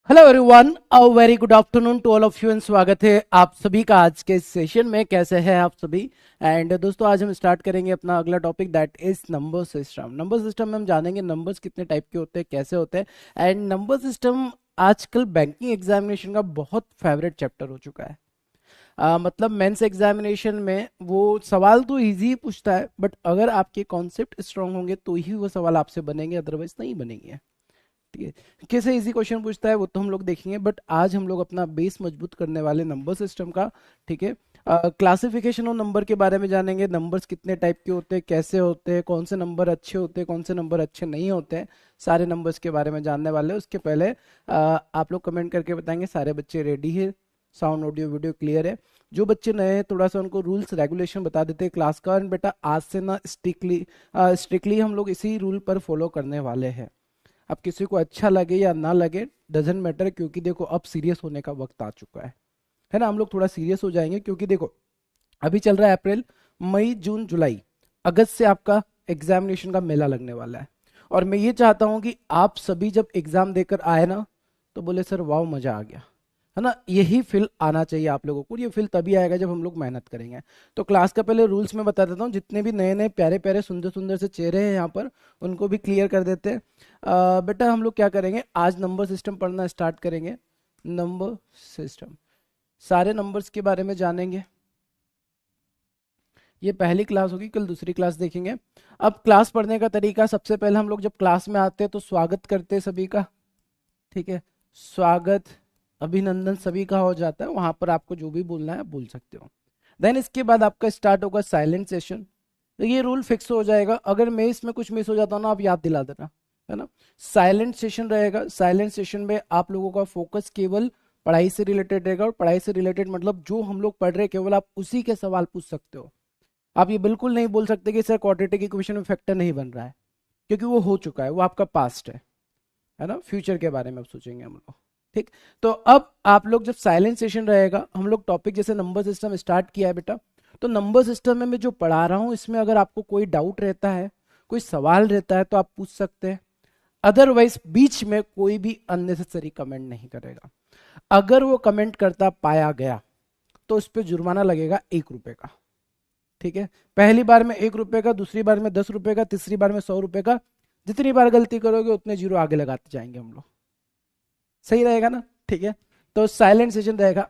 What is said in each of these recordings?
Hello everyone, a very good afternoon to all of you and स्वागत है आप सभी का आज के सेशन में। कैसे हैं आप सभी? एंड दोस्तों, आज हम स्टार्ट करेंगे अपना अगला topic, that is number system. Number system में हम जानेंगे नंबर्स कितने टाइप के होते हैं, कैसे होते हैं। एंड नंबर सिस्टम आजकल बैंकिंग एग्जामिनेशन का बहुत फेवरेट चैप्टर हो चुका है। मतलब मेंस एग्जामिनेशन में वो सवाल तो इजी पूछता है, बट अगर आपके कॉन्सेप्ट स्ट्रांग होंगे तो ही वो सवाल आपसे बनेंगे, अदरवाइज नहीं बनेंगे। ठीक है, कैसे इजी क्वेश्चन पूछता है वो तो हम लोग देखेंगे, बट आज हम लोग अपना बेस मजबूत करने वाले नंबर सिस्टम का। ठीक है, क्लासिफिकेशन ऑफ नंबर के बारे में जानेंगे। नंबर्स कितने टाइप के होते हैं, कैसे होते हैं, कौन से नंबर अच्छे होते हैं, कौन से नंबर अच्छे नहीं होते हैं, सारे नंबर्स के बारे में जानने वाले हैं। उसके पहले आप लोग कमेंट करके बताएंगे सारे बच्चे रेडी है, साउंड ऑडियो वीडियो क्लियर है। जो बच्चे नए हैं थोड़ा सा उनको रूल्स रेगुलेशन बता देते हैं क्लास का। और बेटा आज से ना स्ट्रिक्टली हम लोग इसी रूल पर फॉलो करने वाले हैं। अब किसी को अच्छा लगे या ना लगे डजेंट मैटर, क्योंकि देखो अब सीरियस होने का वक्त आ चुका है ना। हम लोग थोड़ा सीरियस हो जाएंगे क्योंकि देखो अभी चल रहा है अप्रैल, मई, जून, जुलाई, अगस्त से आपका एग्जामिनेशन का मेला लगने वाला है। और मैं ये चाहता हूं कि आप सभी जब एग्जाम देकर आए ना तो बोले सर वाह मजा आ गया, है ना। यही फील आना चाहिए आप लोगों को। ये फील तभी आएगा जब हम लोग मेहनत करेंगे। तो क्लास का पहले रूल्स में बता देता हूँ, जितने भी नए नए प्यारे प्यारे सुंदर सुंदर से चेहरे हैं यहाँ पर उनको भी क्लियर कर देते हैं। बेटा हम लोग क्या करेंगे, आज नंबर सिस्टम पढ़ना स्टार्ट करेंगे। नंबर सिस्टम, सारे नंबर्स के बारे में जानेंगे। ये पहली क्लास होगी, कल दूसरी क्लास देखेंगे। अब क्लास पढ़ने का तरीका, सबसे पहले हम लोग जब क्लास में आते हैं तो स्वागत करते हैं सभी का। ठीक है, स्वागत अभिनंदन सभी का हो जाता है, वहां पर आपको जो भी बोलना है आप बोल सकते हो। देन इसके बाद आपका स्टार्ट होगा साइलेंट सेशन। तो ये रूल फिक्स हो जाएगा, अगर मैं इसमें कुछ मिस हो जाता हूँ ना आप याद दिला देना, है ना। साइलेंट सेशन रहेगा। साइलेंट सेशन में आप लोगों का फोकस केवल पढ़ाई से रिलेटेड रहेगा। और पढ़ाई से रिलेटेड मतलब जो हम लोग पढ़ रहे हैं केवल आप उसी के सवाल पूछ सकते हो। आप ये बिल्कुल नहीं बोल सकते कि सर क्वाड्रेटिक इक्वेशन में फैक्टर नहीं बन रहा है, क्योंकि वो हो चुका है, वो आपका पास्ट है ना। फ्यूचर के बारे में अब सोचेंगे हम लोग। ठीक, तो अब आप लोग जब साइलेंट सेशन रहेगा, हम लोग टॉपिक जैसे नंबर सिस्टम स्टार्ट किया है बेटा, तो नंबर सिस्टम में मैं जो पढ़ा रहा हूं इसमें अगर आपको कोई डाउट रहता है, कोई सवाल रहता है तो आप पूछ सकते हैं। अदरवाइज बीच में कोई भी अननेसेसरी कमेंट नहीं करेगा। अगर वो कमेंट करता पाया गया तो उस पर जुर्माना लगेगा 1 रुपए का। ठीक है, पहली बार में 1 रुपए का, दूसरी बार में 10 रुपए का, तीसरी बार में 100 रुपए का। जितनी बार गलती करोगे उतने जीरो आगे लगाते जाएंगे हम लोग। सही रहेगा ना? ठीक है, तो साइलेंट सेशन रहेगा।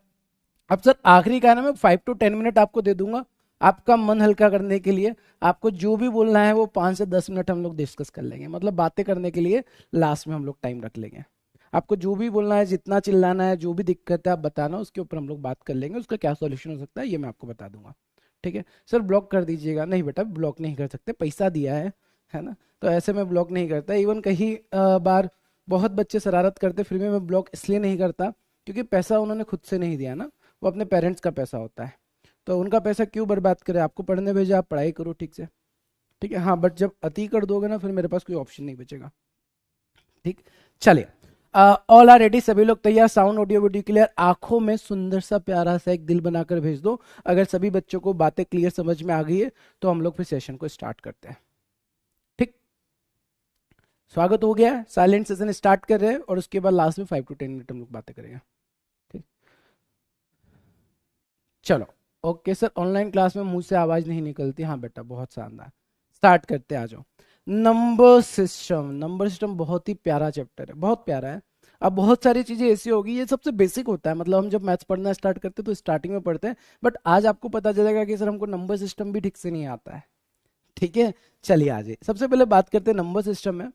अब सर आखिरी का है ना, मैं 5 to 10 मिनट आपको दे दूंगा आपका मन हल्का करने के लिए। आपको जो भी बोलना है वो 5 से 10 मिनट हम लोग डिस्कस कर लेंगे, मतलब बातें करने के लिए लास्ट में हम लोग टाइम रख लेंगे। आपको जो भी बोलना है, जितना चिल्लाना है, जो भी दिक्कत है आप बताना, उसके ऊपर हम लोग बात कर लेंगे। उसका क्या सॉल्यूशन हो सकता है ये मैं आपको बता दूंगा। ठीक है सर, ब्लॉक कर दीजिएगा। नहीं बेटा ब्लॉक नहीं कर सकते, पैसा दिया है ना। तो ऐसे में ब्लॉक नहीं करता। इवन कहीं बार बहुत बच्चे शरारत करते, फिर भी मैं ब्लॉक इसलिए नहीं करता क्योंकि पैसा उन्होंने खुद से नहीं दिया ना, वो अपने पेरेंट्स का पैसा होता है। तो उनका पैसा क्यों बर्बाद करें, आपको पढ़ने भेजा, आप पढ़ाई करो ठीक से। ठीक है, हाँ, बट जब अति कर दोगे ना फिर मेरे पास कोई ऑप्शन नहीं बचेगा। ठीक, चलिए, ऑल आर रेडी, सभी लोग तैयार। Sound audio video clear. आंखों में सुंदर सा प्यारा सा एक दिल बनाकर भेज दो अगर सभी बच्चों को बातें क्लियर समझ में आ गई है, तो हम लोग फिर सेशन को स्टार्ट करते हैं। ठीक, स्वागत हो गया है। साइलेंट सेशन स्टार्ट कर रहे हैं और उसके बाद लास्ट में 5 to 10 मिनट हम लोग बातें करेंगे। ठीक, चलो। ओके सर, ऑनलाइन क्लास में मुंह से आवाज नहीं निकलती। हाँ बेटा बहुत शानदार, स्टार्ट करते हैं, आ जाओ। नंबर सिस्टम, नंबर सिस्टम बहुत ही प्यारा चैप्टर है, बहुत प्यारा है। अब बहुत सारी चीजें ऐसी होगी, ये सबसे बेसिक होता है, मतलब हम जब मैथ्स पढ़ना स्टार्ट करते हैं तो स्टार्टिंग में पढ़ते हैं, बट आज आपको पता चलेगा कि सर हमको नंबर सिस्टम भी ठीक से नहीं आता है। ठीक है, चलिए आ जाइए। सबसे पहले बात करते हैं नंबर सिस्टम में।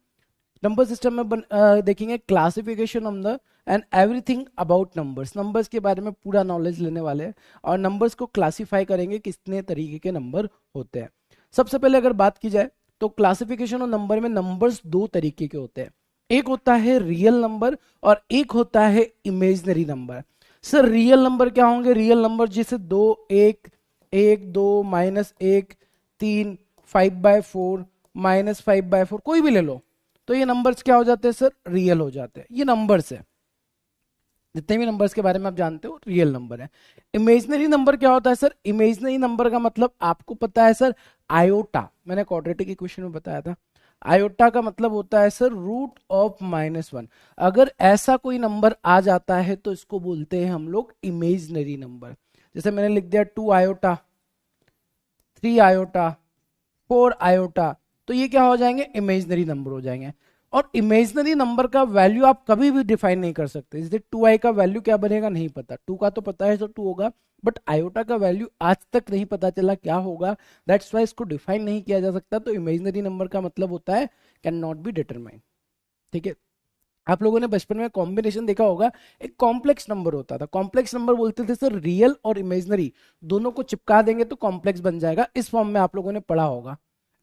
नंबर सिस्टम में देखेंगे classification of the end everything about numbers. Numbers के बारे में पूरा नॉलेज लेने वाले हैं और नंबर्स को क्लासिफाई करेंगे कितने तरीके के नंबर होते हैं। सबसे पहले अगर बात की जाए तो क्लासिफिकेशन ऑफ नंबर में नंबर्स दो तरीके के होते हैं। एक होता है रियल नंबर और एक होता है imaginary number. Sir real number क्या होंगे? रियल नंबर जैसे 2, 1, 1, 2, -1, 3, 5/4, -5/4, कोई भी ले लो, तो ये नंबर्स क्या हो जाते हैं सर? रियल हो जाते हैं। ये नंबर्स है, जितने भी नंबर्स के बारे में आप जानते हो रियल नंबर है। इमेजनरी नंबर क्या होता है सर? इमेजनरी नंबर का मतलब आपको पता है सर, आयोटा, मैंने क्वाड्रेटिक इक्वेशन में बताया था। आयोटा का मतलब होता है सर रूट ऑफ -1। अगर ऐसा कोई नंबर आ जाता है तो इसको बोलते हैं हम लोग इमेजनरी नंबर। जैसे मैंने लिख दिया 2 आयोटा, 3 आयोटा, 4 आयोटा, तो ये क्या हो जाएंगे, इमेजनरी नंबर हो जाएंगे। और इमेजनरी नंबर का वैल्यू आप कभी भी डिफाइन नहीं कर सकते। जैसे 2i का वैल्यू क्या बनेगा नहीं पता, 2 का तो पता है तो 2 होगा, बट आयोटा का वैल्यू आज तक नहीं पता चला क्या होगा, दैट्स वाई इसको डिफाइन नहीं किया जा सकता। तो इमेजनरी नंबर का मतलब होता है कैन नॉट बी डिटरमाइन। ठीक है, आप लोगों ने बचपन में कॉम्बिनेशन देखा होगा, एक कॉम्प्लेक्स नंबर होता था। कॉम्प्लेक्स नंबर बोलते थे सर रियल और इमेजनरी दोनों को चिपका देंगे तो कॉम्प्लेक्स बन जाएगा। इस फॉर्म में आप लोगों ने पढ़ा होगा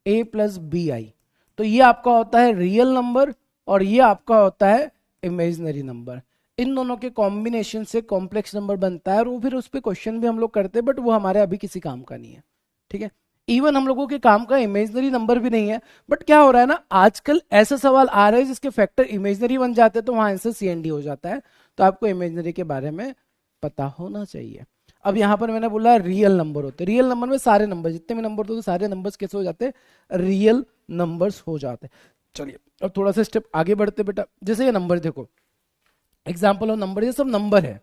a+bi। तो ये आपका होता है रियल नंबर और ये आपका होता है इमेजनरी नंबर। इन दोनों के कॉम्बिनेशन से कॉम्प्लेक्स नंबर बनता है और वो फिर उस पर क्वेश्चन भी हम लोग करते हैं, बट वो हमारे अभी किसी काम का नहीं है। ठीक है, इवन हम लोगों के काम का इमेजनरी नंबर भी नहीं है। बट क्या हो रहा है ना, आजकल ऐसे सवाल आ रहे हैं जिसके फैक्टर इमेजनरी बन जाते हैं तो वहां आंसर CND हो जाता है। तो आपको इमेजनरी के बारे में पता होना चाहिए। अब यहां पर मैंने बोला रियल नंबर होते, रियल नंबर में सारे नंबर जितने भी नंबर होते सारे नंबर्स कैसे हो जाते, रियल नंबर्स हो जाते। चलिए अब थोड़ा सा स्टेप आगे बढ़ते बेटा। जैसे ये नंबर देखो, एग्जाम्पल ऑफ नंबर, ये सब नंबर है,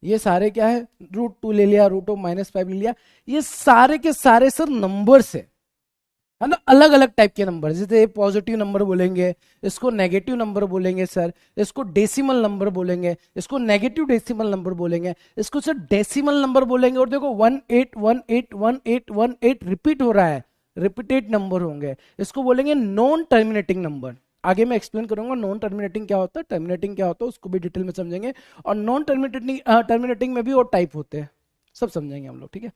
ये सारे क्या है, √2 ले लिया, √5 ले लिया, ये सारे के सारे सर नंबर्स है ना, अलग अलग टाइप के नंबर। जैसे पॉजिटिव नंबर बोलेंगे, इसको नेगेटिव नंबर बोलेंगे सर, इसको डेसिमल नंबर बोलेंगे, इसको नेगेटिव डेसिमल नंबर बोलेंगे, इसको सर डेसिमल नंबर बोलेंगे। और देखो 18181818 रिपीट हो रहा है, रिपीटेड नंबर होंगे, इसको बोलेंगे नॉन टर्मिनेटिंग नंबर। आगे मैं एक्सप्लेन करूंगा नॉन टर्मिनेटिंग क्या होता है, टर्मिनेटिंग क्या होता है, उसको भी डिटेल में समझेंगे। और नॉन टर्मिनेटिंग टर्मिनेटिंग में भी और टाइप होते हैं, सब समझेंगे हम लोग। ठीक है,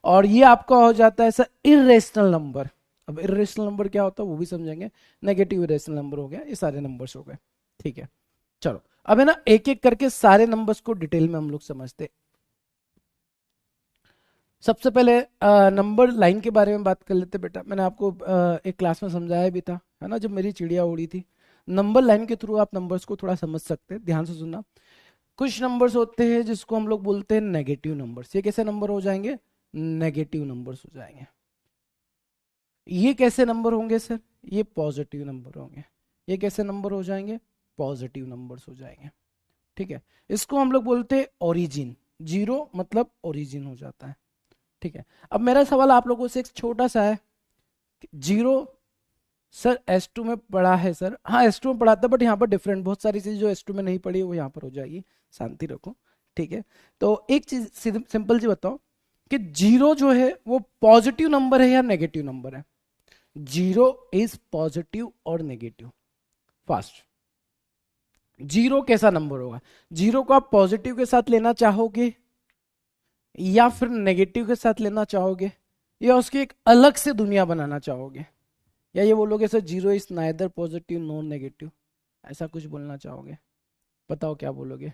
और ये आपका हो जाता है सर इरेशनल नंबर। अब इरेशनल नंबर क्या होता है वो भी समझेंगे। नेगेटिव इरेशनल नंबर हो गया, ये सारे नंबर्स हो गए। ठीक है, चलो अब है ना एक एक करके सारे नंबर्स को डिटेल में हम लोग समझते। सबसे पहले नंबर लाइन के बारे में बात कर लेते बेटा। मैंने आपको एक क्लास में समझाया भी था, है ना, जब मेरी चिड़िया उड़ी थी। नंबर लाइन के थ्रू आप नंबर्स को थोड़ा समझ सकते हैं, ध्यान से सुनना। कुछ नंबर्स होते हैं जिसको हम लोग बोलते हैं नेगेटिव नंबर्स। ये कैसे नंबर हो जाएंगे, नेगेटिव नंबर्स हो जाएंगे। ये कैसे नंबर होंगे सर, ये पॉजिटिव नंबर होंगे। ये कैसे नंबर हो जाएंगे, पॉजिटिव नंबर्स हो जाएंगे। ठीक है, इसको हम लोग बोलते हैं ओरिजिन, जीरो मतलब ओरिजिन हो जाता है। ठीक है, अब मेरा सवाल आप लोगों से एक छोटा सा है, जीरो सर S2 में पढ़ा है सर, हाँ S2 में पढ़ा था, बट यहाँ पर डिफरेंट बहुत सारी चीज जो S2 में नहीं पढ़ी वो यहाँ पर हो जाएगी, शांति रखो। ठीक है, तो एक चीज सिंपल जी बताओ कि जीरो जो है वो पॉजिटिव नंबर है या नेगेटिव नंबर है। जीरो इज पॉजिटिव और नेगेटिव। फास्ट, जीरो कैसा नंबर होगा, जीरो को आप पॉजिटिव के साथ लेना चाहोगे या फिर नेगेटिव के साथ लेना चाहोगे, या उसकी एक अलग से दुनिया बनाना चाहोगे, या ये बोलोगे sir zero is neither positive nor negative, ऐसा कुछ बोलना चाहोगे, बताओ क्या बोलोगे।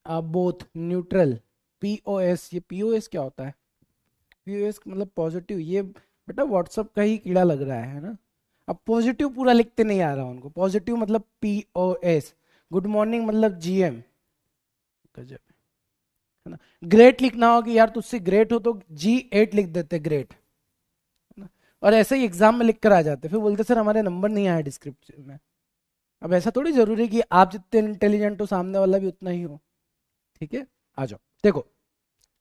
आप बोथ, न्यूट्रल, POS। ये POS क्या होता है, POS मतलब पॉजिटिव। ये बेटा व्हाट्सअप का ही कीड़ा लग रहा है ना। अब पॉजिटिव पूरा लिखते नहीं आ रहा उनको, पॉजिटिव मतलब POS, गुड मॉर्निंग मतलब GM। गजब है ना। ग्रेट लिखना हो कि यार तुझसे ग्रेट हो तो G8 लिख देते, ग्रेट है ना। और ऐसे ही एग्जाम में लिख कर आ जाते, फिर बोलते सर हमारे नंबर नहीं आया डिस्क्रिप्शन में। अब ऐसा थोड़ी जरूरी है कि आप जितने इंटेलिजेंट हो सामने वाला भी उतना ही हो। ठीक है, आ जाओ देखो।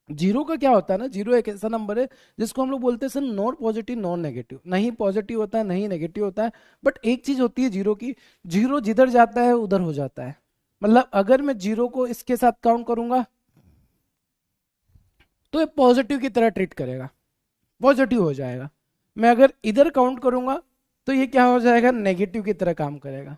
जीरो का क्या होता है ना, जीरो एक ऐसा नंबर है जिसको हम लोग बोलते हैं sir not positive non negative, नहीं पॉजिटिव होता है नहीं नेगेटिव होता है। बट एक चीज होती है जीरो की, जीरो जिधर जाता है उधर हो जाता है। मतलब अगर मैं जीरो को इसके साथ काउंट करूंगा तो ये पॉजिटिव की तरह ट्रीट करेगा, पॉजिटिव हो जाएगा। मैं अगर इधर काउंट करूंगा तो ये क्या हो जाएगा, नेगेटिव की तरह काम करेगा।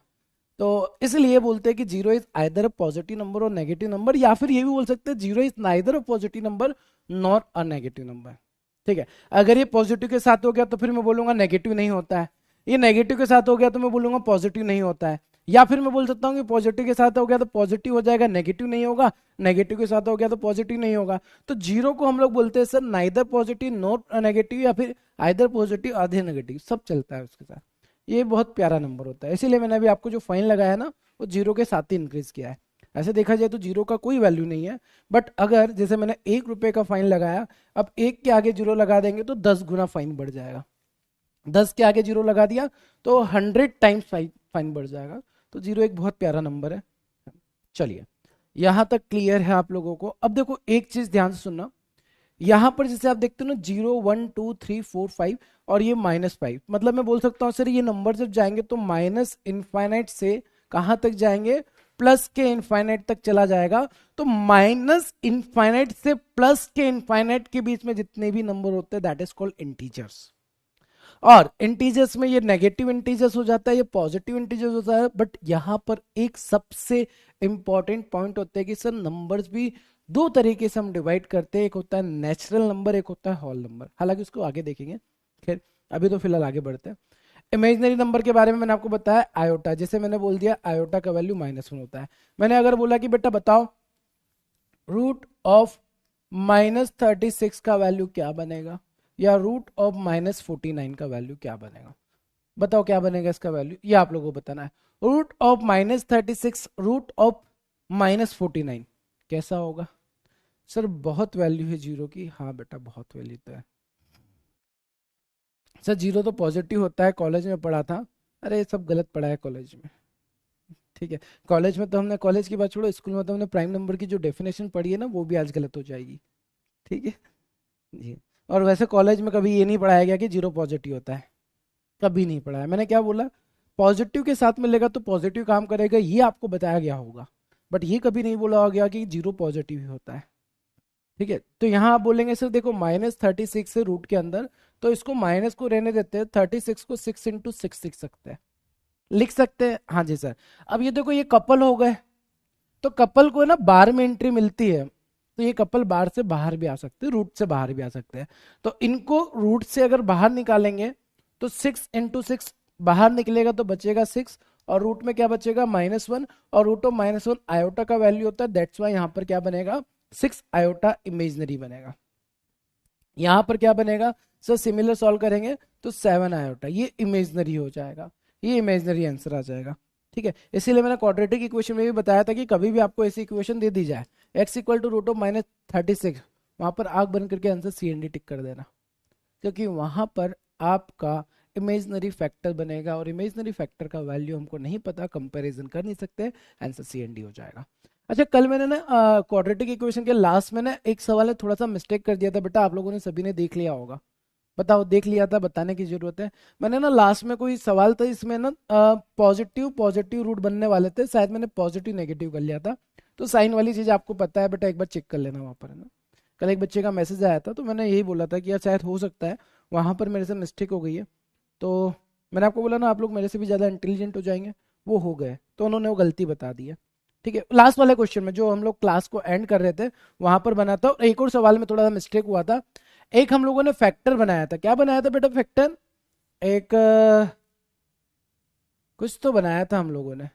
तो इसलिए बोलते हैं कि zero is either a positive number और नेगेटिव नंबर, या फिर ये भी बोल सकते हैं zero is neither a positive number nor a negative number. ठीक है, अगर ये पॉजिटिव के साथ हो गया तो फिर मैं बोलूंगा नेगेटिव नहीं होता है, ये नेगेटिव के साथ हो गया तो मैं बोलूंगा पॉजिटिव नहीं होता है, या फिर मैं बोल सकता हूँ कि पॉजिटिव के साथ हो गया तो पॉजिटिव हो जाएगा, नेगेटिव नहीं होगा, नेगेटिव के साथ हो गया तो पॉजिटिव नहीं होगा। तो जीरो को हम लोग बोलते हैं sir neither positive not negative, या फिर आइदर पॉजिटिव आधे नेगेटिव, सब चलता है उसके साथ। ये बहुत प्यारा नंबर होता है, इसीलिए मैंने अभी आपको जो फाइन लगाया ना वो जीरो के साथ ही इंक्रीज किया है। ऐसे देखा जाए तो जीरो का कोई वैल्यू नहीं है, बट अगर जैसे मैंने 1 रुपए का फाइन लगाया, अब 1 के आगे जीरो लगा देंगे तो 10 गुना फाइन बढ़ जाएगा। 10 के आगे जीरो लगा दिया तो 100 टाइम्स फाइन बढ़ जाएगा। तो जीरो एक बहुत प्यारा नंबर है। चलिए यहां तक क्लियर है आप लोगों को। अब देखो एक चीज ध्यान से सुनना, यहां पर जैसे आप देखते हो ना 0 1 2 3 4 5 और ये -5, मतलब मैं बोल सकता हूँ सर ये नंबर जब जाएंगे तो माइनस इनफाइनाइट से कहां तक जाएंगे, प्लस के इनफाइनाइट तक चला जाएगा। तो माइनस इनफाइनाइट से प्लस के इनफाइनाइट के बीच में जितने भी नंबर होते हैं दैट इज कॉल्ड इंटीजर्स। और इंटीजर्स में ये नेगेटिव इंटीजर्स हो जाता है, ये पॉजिटिव इंटीजर्स होता है। बट यहां पर एक सबसे इंपॉर्टेंट पॉइंट होता है कि सर नंबर्स भी दो तरीके से हम डिवाइड करते हैं, एक होता है नेचुरल नंबर, एक होता है होल नंबर। हालांकि उसको आगे देखेंगे, खैर अभी तो फिलहाल आगे बढ़ते हैं। इमेजिनरी नंबर के बारे में मैंने आपको बताया आयोटा, जैसे मैंने बोल दिया आयोटा का वैल्यू -1 होता है। मैंने अगर बोला कि बेटा बताओ रूट ऑफ -36 का वैल्यू क्या बनेगा, या रूट ऑफ -49 का वैल्यू क्या बनेगा, बताओ क्या बनेगा इसका वैल्यू, ये आप लोगों को बताना है। रूट ऑफ -36 रूट ऑफ -49 कैसा होगा। सर बहुत वैल्यू है जीरो की, हाँ बेटा बहुत वैल्यू तो है। सर जीरो तो पॉजिटिव होता है, कॉलेज में पढ़ा था। अरे सब गलत पढ़ा है कॉलेज में, ठीक है। कॉलेज में तो हमने, कॉलेज की बात छोड़ो, स्कूल में तो हमने प्राइम नंबर की जो डेफिनेशन पढ़ी है ना वो भी आज गलत हो जाएगी, ठीक है जी। और वैसे कॉलेज में कभी ये नहीं पढ़ाया गया कि जीरो पॉजिटिव होता है, कभी नहीं पढ़ाया। मैंने क्या बोला, पॉजिटिव के साथ मिलेगा तो पॉजिटिव काम करेगा, ये आपको बताया गया होगा। बट ये कभी नहीं बोला गया कि जीरो पॉजिटिव ही होता है, ठीक है। तो यहाँ आप बोलेंगे सर देखो -36 है रूट के अंदर, तो इसको माइनस को रहने देते हैं, 36 को 6 × 6 लिख सकते हैं, लिख सकते हैं, हाँ जी सर। अब ये देखो ये कपल हो गए, तो कपल को ना बार में एंट्री मिलती है, तो ये कपल बार से बाहर भी आ सकते हैं, रूट से बाहर भी आ सकते हैं। तो इनको रूट से अगर बाहर निकालेंगे तो 6 × 6 बाहर निकलेगा तो बचेगा 6, और रूट में क्या बचेगा -1, और रूट ऑफ -1 आयोटा का वैल्यू होता है, दैट्स वाई यहाँ पर क्या बनेगा 6 आयोटा इमेजनरी बनेगा। यहाँ पर क्या बनेगा सर, सिमिलर सॉल्व करेंगे तो 7 आयोटा, ये इमेजनरी हो जाएगा, ये इमेजनरी आंसर आ जाएगा, ठीक है। इसीलिए मैंने क्वाड्रेटिक इक्वेशन में भी बताया था कि कभी भी आपको ऐसी इक्वेशन दे दी जाए x equal to root of -36, वहां पर आग बन करके आंसर CND टिक कर देना, क्योंकि वहां पर आपका इमेजनरी फैक्टर बनेगा, और इमेजनरी फैक्टर का वैल्यू हमको नहीं पता, कंपैरिजन कर नहीं सकते, आंसर CND हो जाएगा। अच्छा कल मैंने ना क्वाड्रेटिक इक्वेशन के लास्ट में ना एक सवाल है थोड़ा सा मिस्टेक कर दिया था बेटा, आप लोगों ने सभी ने देख लिया होगा, बताओ देख लिया था, बताने की जरूरत है। मैंने ना लास्ट में कोई सवाल था इसमें ना पॉजिटिव पॉजिटिव रूट बनने वाले थे, शायद मैंने पॉजिटिव नेगेटिव कर लिया था। तो साइन वाली चीज आपको पता है बेटा, एक बार चेक कर लेना वहां पर, है ना। कल एक बच्चे का मैसेज आया था तो मैंने यही बोला था कि यार शायद हो सकता है वहां पर मेरे से मिस्टेक हो गई है। तो मैंने आपको बोला ना आप लोग मेरे से भी ज़्यादा इंटेलिजेंट हो जाएंगे, वो हो गए, तो उन्होंने वो गलती बता दी है, ठीक है। लास्ट वाले क्वेश्चन में जो हम लोग क्लास को एंड कर रहे थे वहां पर बना था, और एक और सवाल में थोड़ा सा मिस्टेक हुआ था। एक हम लोगों ने फैक्टर बनाया था, क्या बनाया था बेटा फैक्टर, एक कुछ तो बनाया था हम लोगों ने,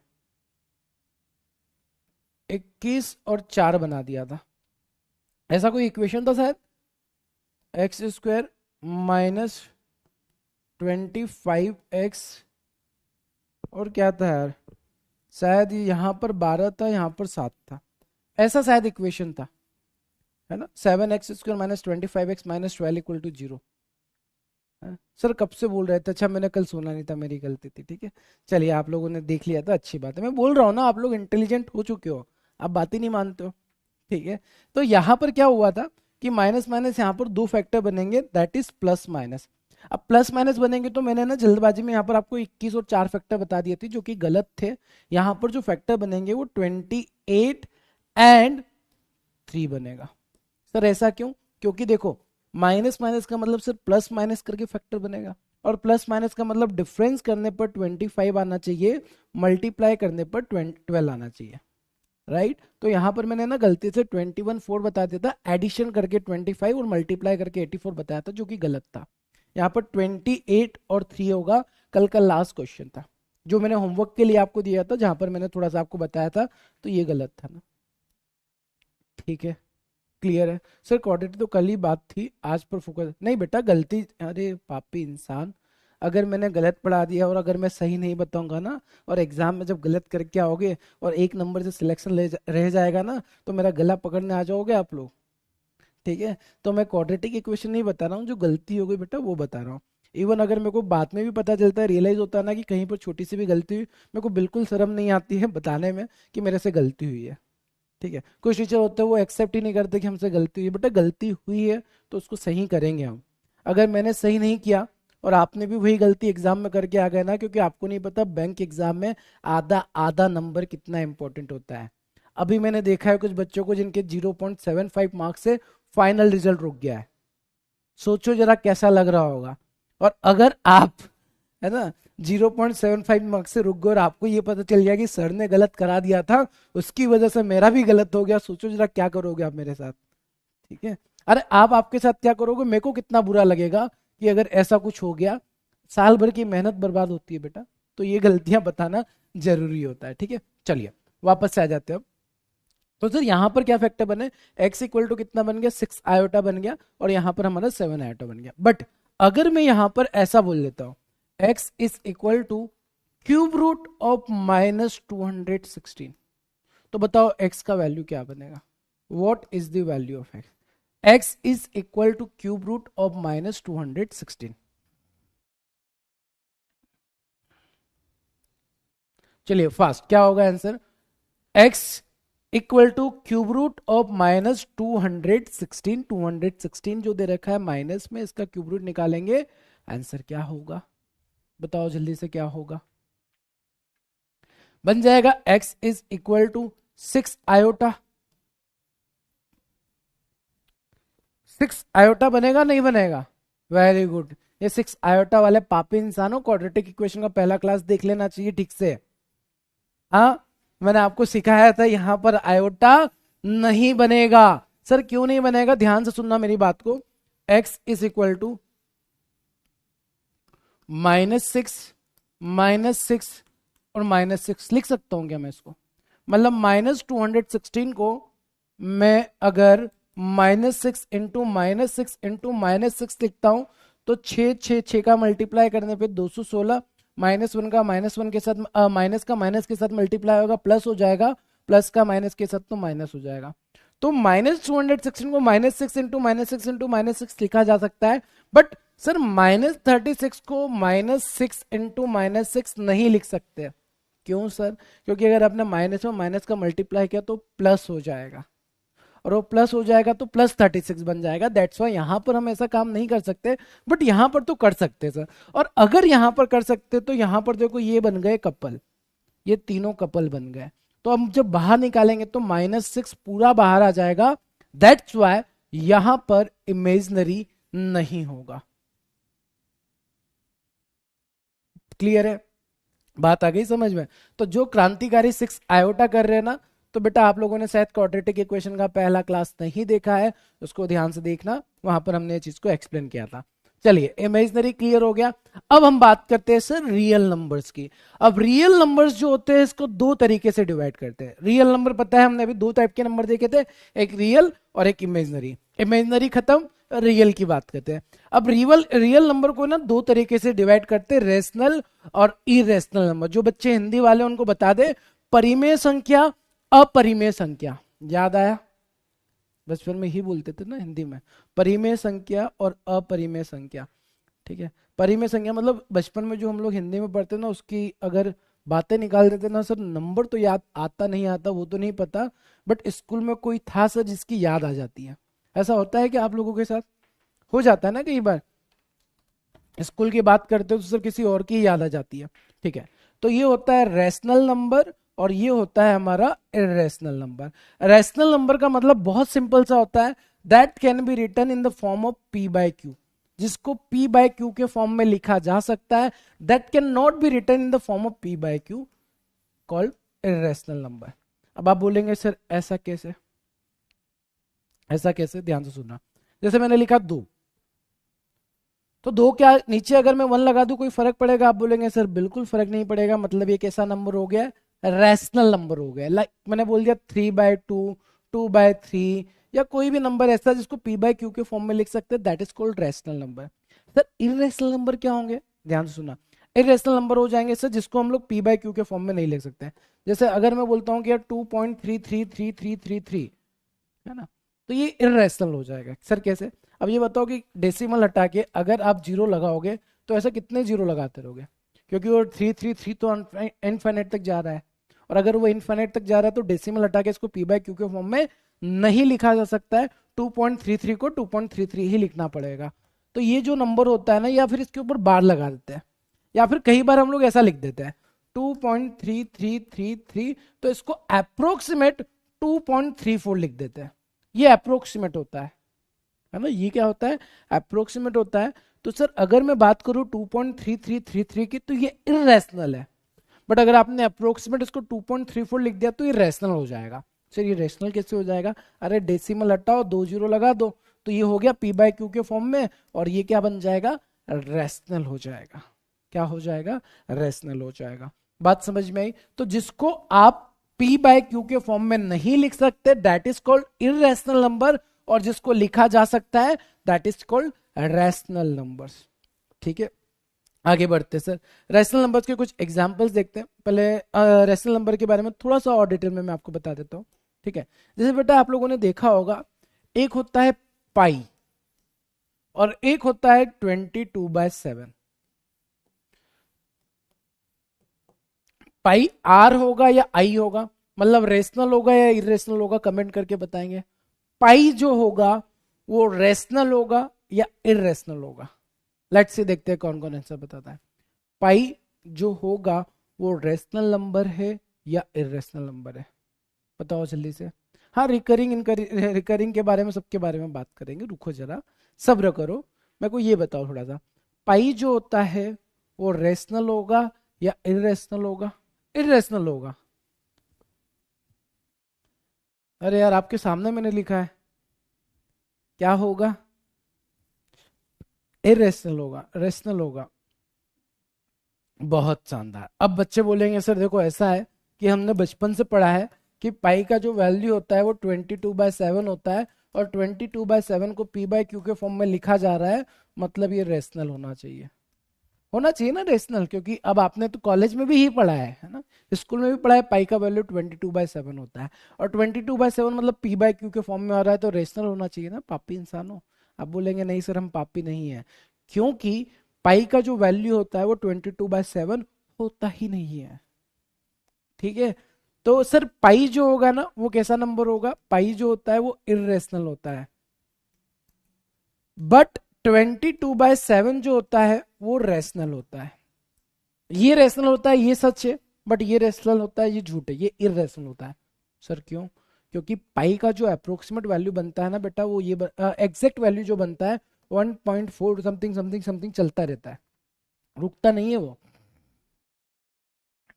21 और 4 बना दिया था, ऐसा कोई इक्वेशन था शायद, x² -25x, और क्या था यार, शायद ये यहाँ पर 12 था, यहाँ पर 7 था, ऐसा शायद इक्वेशन था, है ना। 7x² -25x -12 equal to 0। Sir कब से बोल रहे थे, अच्छा मैंने कल सुना नहीं था, मेरी गलती थी, ठीक है। चलिए आप लोगों ने देख लिया था, अच्छी बात है, मैं बोल रहा हूँ ना आप लोग इंटेलिजेंट हो चुके हो, आप बात ही नहीं मानते हो, ठीक है। तो यहाँ पर क्या हुआ था कि माइनस माइनस यहाँ पर दो फैक्टर बनेंगे, दैट इज प्लस माइनस। अब प्लस माइनस बनेंगे तो मैंने ना जल्दबाजी में यहाँ पर आपको 21 और 4 फैक्टर बता दिए थे जो कि गलत थे। यहाँ पर जो फैक्टर बनेंगे वो 28 और 3 बनेगा। सर ऐसा क्यों, क्योंकि देखो माइनस माइनस का मतलब सिर्फ प्लस माइनस करके फैक्टर बनेगा, और प्लस माइनस का मतलब डिफरेंस करने पर 25 आना चाहिए, मल्टीप्लाई करने पर 12 आना चाहिए, राइट। तो यहां पर मैंने ना गलती से 21 4 बता दिया था, एडिशन करके 25 और मल्टीप्लाई करके 84 बताया था, जो कि गलत था। यहाँ पर 28 और 3 होगा, कल का लास्ट क्वेश्चन था जो मैंने होमवर्क के लिए आपको दिया था, जहां पर मैंने थोड़ा सा आपको बताया था, तो ये गलत था ना, ठीक है, क्लियर है। सर क्वाड्रेटिक तो कल ही बात थी, आज पर फोकस नहीं बेटा, गलती, अरे पापी इंसान, अगर मैंने गलत पढ़ा दिया और अगर मैं सही नहीं बताऊंगा ना, और एग्जाम में जब गलत करके आओगे और एक नंबर से सिलेक्शन रह जाएगा ना, तो मेरा गला पकड़ने आ जाओगे आप लोग, ठीक है। तो मैं क्वाड्रेटिक इक्वेशन नहीं बता रहा हूँ, जो गलती हो गई बेटा वो बता रहा हूँ। इवन अगर मेरे को बाद में भी पता चलता है, रियलाइज होता है ना कि कहीं पर छोटी सी भी गलती हुई, मेरे को बिल्कुल शर्म नहीं आती है बताने में कि मेरे से गलती हुई है। ठीक है, कुछ टीचर होते हैं वो एक्सेप्ट ही नहीं करते कि हमसे गलती हुई है। बेटा गलती हुई है तो उसको सही करेंगे हम। अगर मैंने सही नहीं किया और आपने भी वही गलती एग्जाम में करके आ गए ना, क्योंकि आपको नहीं पता बैंक एग्जाम में आधा आधा नंबर कितना इंपॉर्टेंट होता है। अभी मैंने देखा है कुछ बच्चों को जिनके 0.75 मार्क्स से फाइनल रिजल्ट रुक गया है। सोचो जरा कैसा लग रहा होगा। और अगर आप, है ना, 0.75 मार्क्स से रुक गए और आपको ये पता चल गया कि सर ने गलत करा दिया था, उसकी वजह से मेरा भी गलत हो गया, सोचो जरा क्या करोगे आप मेरे साथ। ठीक है, अरे आप आपके साथ क्या करोगे, मेरे को कितना बुरा लगेगा कि अगर ऐसा कुछ हो गया। साल भर की मेहनत बर्बाद होती है बेटा, तो ये गलतियां बताना जरूरी होता है। ठीक है, चलिए वापस से आ जाते हैं अब। तो सर यहाँ पर क्या फैक्टर बने, x इक्वल टू कितना बन गया, 6 आयोटा बन गया, और यहाँ पर हमारा 7 आयोटा बन गया। बट अगर मैं यहाँ पर ऐसा बोल देता हूँ x is equal to cube root of -216, तो बताओ x का वैल्यू क्या बनेगा, what is the value of x? x is equal to cube root of -216। चलिए फास्ट, क्या होगा answer, x equal to cube root of -216। 216 जो दे रखा है माइनस में, इसका क्यूब रूट निकालेंगे, आंसर क्या होगा, बताओ जल्दी से क्या होगा। बन जाएगा x is equal to 6 iota. 6 iota बनेगा नहीं बनेगा, वेरी गुड। ये 6 आयोटा वाले पापी इंसानों, क्वाड्रेटिक इक्वेशन का पहला क्लास देख लेना चाहिए ठीक से। हाँ, मैंने आपको सिखाया था यहां पर आयोटा नहीं बनेगा। सर क्यों नहीं बनेगा, ध्यान से सुनना मेरी बात को। x इज इक्वल टू -6 और -6 लिख सकता हूं क्या मैं इसको, मतलब -216 को मैं अगर -6 इंटू -6 लिखता हूं तो 6 का मल्टीप्लाई करने पे 216, -1 का -1 के साथ माइनस का माइनस के साथ मल्टीप्लाई होगा, प्लस हो जाएगा, प्लस का माइनस के साथ तो माइनस हो जाएगा। तो -216 को -6 इंटू -6 लिखा जा सकता है। बट सर -36 को -6 इंटू -6 नहीं लिख सकते। क्यों सर, क्योंकि अगर आपने माइनस में माइनस का मल्टीप्लाई किया तो प्लस हो जाएगा, और वो प्लस हो जाएगा तो +36 बन जाएगा। दैट्स वाई यहां पर हम ऐसा काम नहीं कर सकते, बट यहां पर तो कर सकते सर। और अगर यहां पर कर सकते तो यहां पर देखो ये बन गए कपल, ये तीनों कपल बन गए। तो हम जब बाहर निकालेंगे तो -6 पूरा बाहर आ जाएगा। दैट्स वाई यहां पर इमेजनरी नहीं होगा। क्लियर है, बात आ गई समझ में। तो जो क्रांतिकारी 6 आयोटा कर रहे हैं ना, तो बेटा आप लोगों ने शायद क्वाड्रेटिक इक्वेशन का पहला क्लास नहीं देखा है, उसको ध्यान से देखना, वहां पर हमने ये चीज को एक्सप्लेन किया था। चलिए इमेजनरी क्लियर हो गया। अब हम बात करते हैं सर रियल नंबर्स की। अब रियल नंबर्स जो होते हैं इसको दो तरीके से डिवाइड करते हैं। रियल नंबर पता है, हमने अभी दो टाइप के नंबर देखे थे, एक रियल और एक इमेजनरी। इमेजनरी खत्म, रियल की बात करते हैं। अब रियल नंबर को ना दो तरीके से डिवाइड करते हैं, रेशनल और इरेशनल नंबर। जो बच्चे हिंदी वाले उनको बता दे, परिमेय संख्या, अपरिमेय संख्या। याद आया, बचपन में ही बोलते थे ना हिंदी में, परिमेय संख्या और अपरिमेय संख्या। ठीक है, परिमेय संख्या मतलब बचपन में जो हम लोग हिंदी में पढ़ते ना, उसकी अगर बातें निकाल देते ना सर, नंबर तो याद आता नहीं आता वो तो नहीं पता, बट स्कूल में कोई था सर जिसकी याद आ जाती है। ऐसा होता है कि आप लोगों के साथ हो जाता है ना, कई बार स्कूल की बात करते हो तो सर किसी और की याद आ जाती है। ठीक है, तो ये होता है रैशनल नंबर और ये होता है हमारा इरेशनल नंबर। रैशनल नंबर का मतलब बहुत सिंपल सा होता है, that can be written in the form of p/q, जिसको p/q के फॉर्म में लिखा जा सकता है। That can not be written in the form of p/q, called irrational number. अब आप बोलेंगे सर ऐसा कैसे, ऐसा कैसे, ध्यान से सुनना। जैसे मैंने लिखा 2, तो 2 क्या, नीचे अगर मैं 1 लगा दूं कोई फर्क पड़ेगा? आप बोलेंगे सर बिल्कुल फर्क नहीं पड़ेगा। मतलब ये कैसा नंबर हो गया, रैशनल नंबर हो गया। लाइक मैंने बोल दिया 3/2, 2/3, या कोई भी नंबर ऐसा जिसको p/q के फॉर्म में लिख सकते हैं, that is called rational number. Sir irrational number क्या होंगे, ध्यान से सुना। इरेशनल नंबर हो जाएंगे सर जिसको हम लोग p/q के फॉर्म में नहीं लिख सकते। जैसे अगर मैं बोलता हूँ कि यार 2.333333, है ना, तो ये इरेशनल हो जाएगा। सर कैसे, अब ये बताओ कि डेसिमल हटा के अगर आप जीरो लगाओगे तो ऐसा कितने जीरो लगाते रहोगे, क्योंकि वो 333 तो इनफाइनाइट तक जा रहा है, और अगर वो इनफाइनाइट तक जा रहा है तो डेसिमल हटा के इसको पी बाय क्यू के फॉर्म में नहीं लिखा जा सकता है, 2.33 को 2.33 ही लिखना पड़ेगा। तो ये जो नंबर होता है ना, या फिर इसके ऊपर बार लगा देते हैं, या फिर कई बार हम लोग ऐसा लिख देते हैं 2.3333, तो इसको अप्रोक्सीमेट 2.34 लिख देते हैं। ये अप्रोक्सीमेट होता है ना, ये क्या होता है, अप्रोक्सीमेट होता है। तो सर अगर मैं बात करूं 2.3333 की, तो ये इरेशनल है, बट अगर आपने अप्रोक्सीमेट इसको 2.34 लिख दिया तो ये रैशनल हो जाएगा। सर ये रैशनल कैसे हो जाएगा, अरे डेसिमल हटाओ, 2 जीरो लगा दो, तो ये हो गया पी बाय क्यू के फॉर्म में, और ये क्या बन जाएगा, रैशनल हो जाएगा। क्या हो जाएगा, रैशनल हो जाएगा। बात समझ में आई। तो जिसको आप पी बाय क्यू के फॉर्म में नहीं लिख सकते that is called irrational number, और जिसको लिखा जा सकता है that is called rational numbers. ठीक है, आगे बढ़ते सर, रैशनल नंबर्स के कुछ एग्जांपल्स देखते हैं। पहले रैशनल नंबर के बारे में थोड़ा सा और डिटेल में मैं आपको बता देता हूँ। ठीक है, जैसे बेटा आप लोगों ने देखा होगा, एक होता है पाई और एक होता है 22/7। पाई आर होगा या आई होगा, मतलब रेशनल होगा या इरेशनल होगा, कमेंट करके बताएंगे। पाई जो होगा वो रेशनल होगा या इरेशनल होगा, लेट्स से देखते हैं कौन कौन आंसर बताता है। पाई जो होगा वो रेशनल नंबर है या इरेशनल नंबर है, बताओ जल्दी से। हाँ, रिकरिंग के बारे में, सबके बारे में बात करेंगे, रुको जरा सब्र करो। मेरे को ये बताओ थोड़ा सा, पाई जो होता है वो रेशनल होगा या इरेशनल होगा, इरेशनल होगा। अरे यार आपके सामने मैंने लिखा है, क्या होगा, इरेशनल होगा, रेशनल होगा। बहुत शानदार। अब बच्चे बोलेंगे सर देखो ऐसा है कि हमने बचपन से पढ़ा है कि पाई का जो वैल्यू होता है वो 22/7 होता है, और 22/7 को पी बाय क्यू के फॉर्म में लिखा जा रहा है, मतलब ये रेशनल होना चाहिए, होना चाहिए ना रेशनल, क्योंकि अब आपने तो कॉलेज में भी ही पढ़ा है ना, स्कूल में भी पढ़ा है, पाई का वैल्यू 22/7 होता है, और 22/7 मतलब पी बाय क्यू के फॉर्म में आ रहा है, तो रेशनल होना चाहिए ना, पापी इंसान हो। आप बोलेंगे नहीं सर हम पापी नहीं है, क्योंकि पाई का जो वैल्यू होता है वो 22/7 होता ही नहीं है। ठीक है, तो सर पाई जो होगा ना वो कैसा नंबर होगा, पाई जो होता है वो इरेशनल होता है, बट 22/7 जो होता है वो रेशनल होता है। ये रेशनल होता है, ये सच है, बट ये रेशनल होता है, ये झूठ है, ये इरेशनल होता है। सर क्यों, क्योंकि पाई का जो अप्रोक्सीमेट वैल्यू बनता है ना बेटा, वो ये एग्जैक्ट वैल्यू जो बनता है 1.4 समथिंग समथिंग समथिंग चलता रहता है, रुकता नहीं है, वो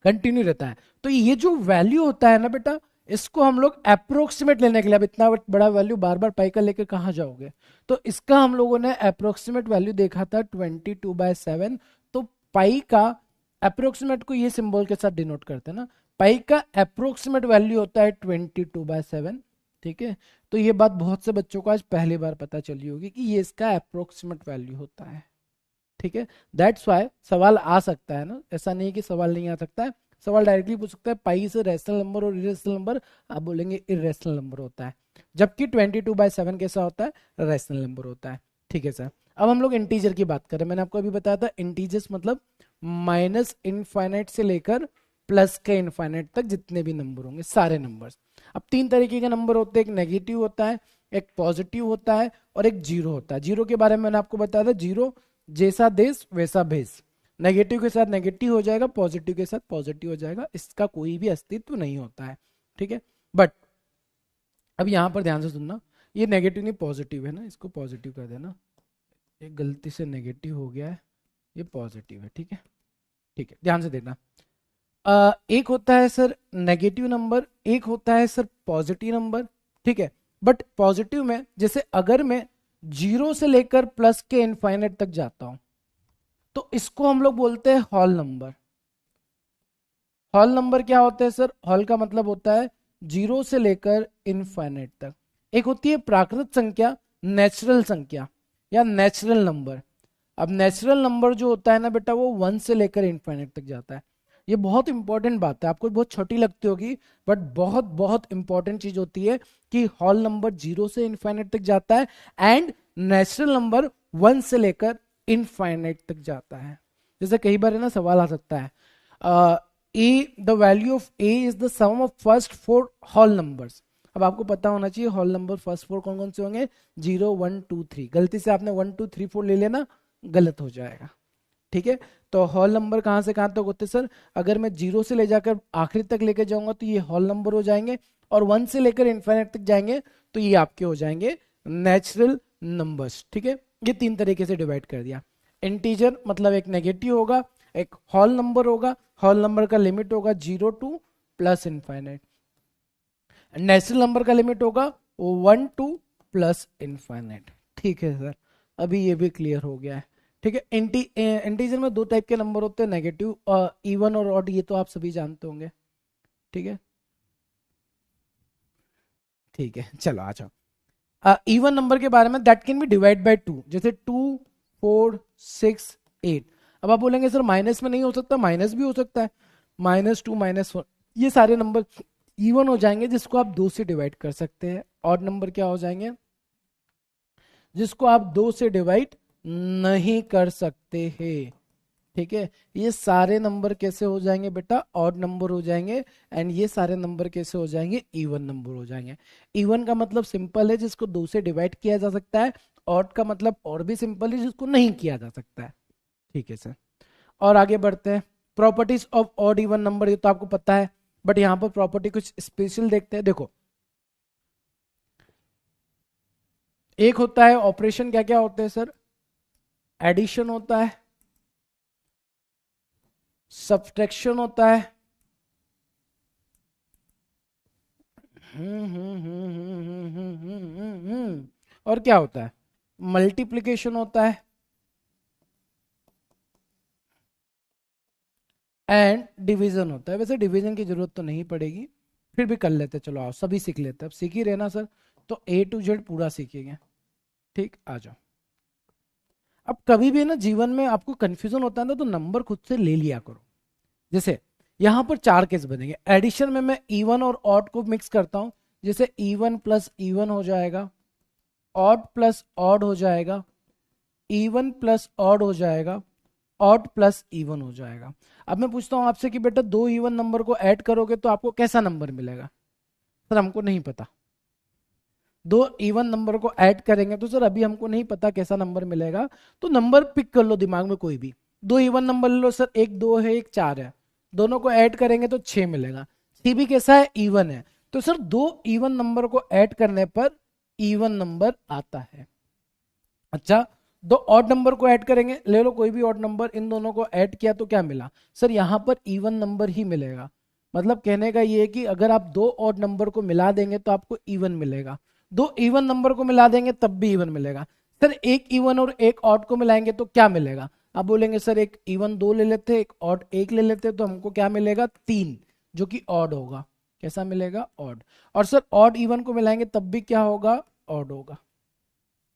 कंटिन्यू रहता है। तो ये जो वैल्यू होता है ना बेटा, इसको हम लोग अप्रोक्सीमेट लेने के लिए, अब इतना बड़ा वैल्यू बार बार पाई का लेके कहाँ जाओगे, तो इसका हम लोगों ने अप्रोक्सीमेट वैल्यू देखा था 22/7। तो पाई का अप्रोक्सीमेट को ये सिंबल के साथ डिनोट करते हैं ना, पाई का अप्रोक्सीमेट वैल्यू होता है 22/7। ठीक है, तो ये बात बहुत से बच्चों को आज पहली बार पता चली होगी कि ये इसका अप्रोक्सीमेट वैल्यू होता है। ठीक है, दैट्स वाई सवाल आ सकता है ना, ऐसा नहीं कि सवाल नहीं आ सकता है, सवाल डायरेक्टली पूछ सकता है पाई से रेशनल नंबर और इरेशनल नंबर, आप बोलेंगे इरेशनल नंबर होता है, जबकि 22/7 कैसा होता है, रेशनल नंबर होता है। ठीक है सर, अब हम लोग इंटीजर की बात करें, मैंने आपको अभी बताया था इंटीजर्स मतलब माइनस इनफाइनाइट से लेकर प्लस के इनफाइनाइट तक जितने भी नंबर होंगे सारे नंबर्स। अब 3 तरीके के नंबर होते हैं, एक नेगेटिव होता है, एक पॉजिटिव होता है, और एक जीरो होता है। जीरो के बारे में मैंने आपको बताया था, जीरो जैसा देश वैसा भेज, नेगेटिव के साथ नेगेटिव हो जाएगा, पॉजिटिव के साथ पॉजिटिव हो जाएगा, इसका कोई भी अस्तित्व नहीं होता है। ठीक है, बट अब यहां पर ध्यान से सुनना, ये नेगेटिव नहीं पॉजिटिव है ना, इसको पॉजिटिव कर देना, ये गलती से नेगेटिव हो गया है, ये पॉजिटिव है। ठीक है, ठीक है, ध्यान से देखना। एक होता है सर नेगेटिव नंबर, एक होता है सर पॉजिटिव नंबर। ठीक है, बट पॉजिटिव में जैसे अगर मैं जीरो से लेकर प्लस के इनफाइनाइट तक जाता हूं, तो इसको हम लोग बोलते हैं होल नंबर। होल नंबर क्या होता है सर, होल का मतलब होता है जीरो से लेकर इनफाइनाइट तक। एक होती है प्राकृत संख्या, नेचुरल संख्या या नेचुरल नंबर। अब नेचुरल नंबर जो होता है ना बेटा, वो 1 से लेकर इनफाइनाइट तक जाता है। ये बहुत इंपॉर्टेंट बात है, आपको बहुत छोटी लगती होगी, बट बहुत बहुत इंपॉर्टेंट चीज होती है कि होल नंबर 0 से इनफाइनाइट तक जाता है, एंड नेचुरल नंबर 1 से लेकर इनफाइनाइट तक जाता है। जैसे कई बार है ना सवाल आ सकता है, A the value of A is the sum of first four whole numbers. अब आपको पता होना चाहिए होल नंबर फर्स्ट फोर कौन कौन से होंगे, 0 1 2 3। गलती से आपने 1 2 3 4 ले लेना, गलत हो जाएगा। ठीक है, तो होल नंबर कहाँ से कहाँ तक होते हैं सर, अगर मैं 0 से ले जाकर आखिरी तक लेके जाऊंगा तो ये होल नंबर हो जाएंगे, और 1 से लेकर इनफाइनाइट तक जाएंगे तो ये आपके हो जाएंगे नेचुरल नंबर्स। ठीक है, ये तीन तरीके से डिवाइड कर दिया। इंटीजर मतलब एक नेगेटिव होगा, एक होल नंबर होगा, होल नंबर का लिमिट होगा 0 two plus infinite. Natural number का लिमिट होगा 1 टू प्लस इनफाइनाइट। ठीक है सर, अभी ये भी क्लियर हो गया है। ठीक है, इंटीजर में दो टाइप के नंबर होते हैं, नेगेटिव और इवन और ऑड, ये तो आप सभी जानते होंगे। ठीक है, ठीक है, चलो आ जाओ। इवन नंबर के बारे में, that can B divide by 2, जैसे 2 4 6 8। अब आप बोलेंगे सर माइनस में नहीं हो सकता, माइनस भी हो सकता है, -2 -1, ये सारे नंबर इवन हो जाएंगे जिसको आप 2 से डिवाइड कर सकते हैं। ऑड नंबर क्या हो जाएंगे, जिसको आप 2 से डिवाइड नहीं कर सकते हैं। ठीक है, ये सारे नंबर कैसे हो जाएंगे बेटा, ऑड नंबर हो जाएंगे, एंड ये सारे नंबर कैसे हो जाएंगे, इवन नंबर हो जाएंगे। इवन का मतलब सिंपल है, जिसको 2 से डिवाइड किया जा सकता है। ऑड का मतलब और भी सिंपल है, जिसको नहीं किया जा सकता है। ठीक है सर, और आगे बढ़ते हैं। Properties of odd even number, ये तो आपको पता है, बट यहां पर प्रॉपर्टी कुछ स्पेशल देखते हैं। देखो, एक होता है ऑपरेशन, क्या क्या होते हैं सर, एडिशन होता है, सब्ट्रैक्शन होता है, और क्या होता है, मल्टीप्लिकेशन होता है, एंड डिवीजन होता है। वैसे डिवीजन की जरूरत तो नहीं पड़ेगी, फिर भी कर लेते, चलो आओ सभी सीख लेते हैं। अब सीख ही रहना सर, तो A to Z पूरा सीखेंगे। ठीक, आ जाओ। अब कभी भी ना जीवन में आपको कंफ्यूजन होता है ना, तो नंबर खुद से ले लिया करो। जैसे यहां पर 4 केस बनेंगे, एडिशन में मैं इवन और ऑड को मिक्स करता हूं, जैसे इवन प्लस इवन हो जाएगा, ऑड प्लस ऑड हो जाएगा, इवन प्लस ऑड हो जाएगा, ऑड प्लस इवन हो जाएगा। अब मैं पूछता हूं आपसे कि बेटा दो इवन नंबर को ऐड करोगे तो आपको कैसा नंबर मिलेगा, सर हमको नहीं पता। दो इवन नंबर को ऐड करेंगे तो सर अभी हमको नहीं पता कैसा नंबर मिलेगा, तो नंबर पिक कर लो दिमाग में कोई भी। दो इवन नंबर ले लो सर, एक 2 है एक 4 है, दोनों को ऐड करेंगे तो 6 मिलेगा। 6 भी कैसा है, इवन है, तो सर दो इवन नंबर को ऐड करने पर इवन नंबर आता है। अच्छा, दो ऑड नंबर को ऐड करेंगे, ले लो कोई भी ऑड नंबर, इन दोनों को ऐड किया तो क्या मिला, सर यहां पर इवन नंबर ही मिलेगा। मतलब कहने का ये है कि अगर आप दो ऑड नंबर को मिला देंगे तो आपको इवन मिलेगा, दो इवन नंबर को मिला देंगे तब भी इवन मिलेगा। सर एक इवन और एक ऑड को मिलाएंगे तो क्या मिलेगा, आप बोलेंगे सर एक इवन 2 ले लेते, एक ऑड 1 ले लेते, तो हमको क्या मिलेगा, 3, जो कि ऑड होगा। कैसा मिलेगा, ऑड। और सर ऑड इवन को मिलाएंगे तब भी क्या होगा, ऑड होगा।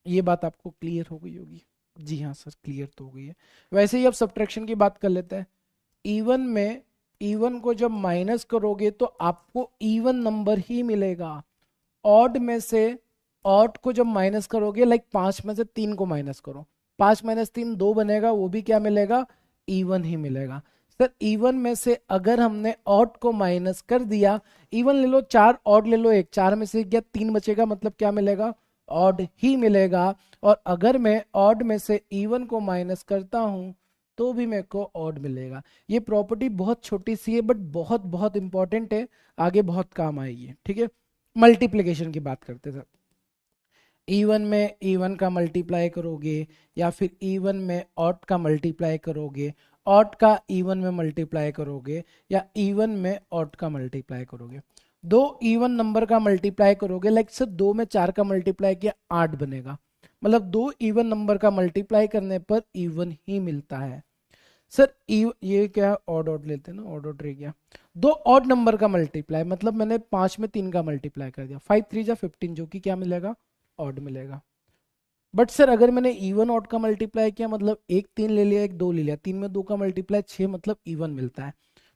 ये बात आपको क्लियर हो गई होगी, जी हाँ सर क्लियर तो हो गई है। वैसे ही अब सब्ट्रैक्शन की बात कर लेते हैं। इवन में इवन को जब माइनस करोगे तो आपको इवन नंबर ही मिलेगा। ऑड में से ऑड को जब माइनस करोगे, लाइक 5 में से 3 को माइनस करो, 5 - 3 2 बनेगा, वो भी क्या मिलेगा, इवन ही मिलेगा। सर इवन में से अगर हमने ऑड को माइनस कर दिया, इवन ले लो 4, ऑड ले लो 1, 4 में से क्या 3 बचेगा, मतलब क्या मिलेगा, ऑड ही मिलेगा। और अगर मैं ऑड में से इवन को माइनस करता हूं तो भी मेरे को ऑड मिलेगा। ये प्रॉपर्टी बहुत छोटी सी है बट बहुत बहुत इंपॉर्टेंट है, आगे बहुत काम आएगी। ठीक है, मल्टीप्लिकेशन की बात करते सर। इवन में इवन का मल्टीप्लाई करोगे, या फिर इवन में ऑड का मल्टीप्लाई करोगे, ऑड का इवन में मल्टीप्लाई करोगे, या इवन में ऑड का मल्टीप्लाई करोगे। दो इवन नंबर का मल्टीप्लाई करोगे, लाइक सर 2 में 4 का मल्टीप्लाई किया 8 बनेगा, मतलब दो इवन नंबर का मल्टीप्लाई करने पर इवन ही मिलता है। सर ये क्या, ऑड ऑड लेते हैं ना, ऑड ऑड रह गया। दो ऑड नंबर का मल्टीप्लाई, मतलब मैंने 5 में 3 का मल्टीप्लाई कर दिया, 5 3 जा 15, जो कि क्या मिलेगा, ऑड मिलेगा। बट सर अगर मैंने इवन ऑड का मल्टीप्लाई किया, मतलब एक 3 ले लिया एक 2 ले लिया, 3 में 2 का मल्टीप्लाई 6, मतलब इवन मिलता है,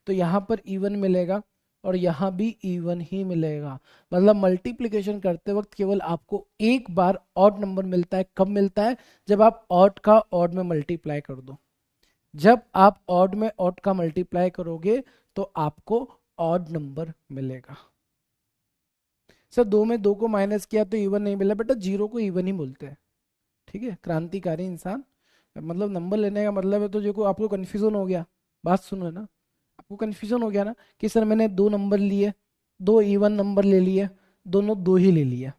तो यहाँ पर इवन मिलेगा। और यहाँ भी इवन ही मिलेगा। मतलब मल्टीप्लिकेशन करते वक्त केवल आपको एक बार ऑड नंबर मिलता है। कब मिलता है? जब आप ऑड का ऑड में मल्टीप्लाई कर दो। जब आप ऑड में ऑड का मल्टीप्लाई करोगे तो आपको ऑड नंबर मिलेगा। सर दो में दो को माइनस किया तो इवन नहीं मिला। बेटा जीरो को इवन ही बोलते हैं, ठीक है। क्रांतिकारी इंसान, मतलब नंबर लेने का मतलब है। तो जो आपको कन्फ्यूजन हो गया, बात सुनो है ना, आपको कन्फ्यूजन हो गया ना कि सर मैंने दो नंबर लिए, दो इवन नंबर ले लिए, दोनों दो ही ले लिए।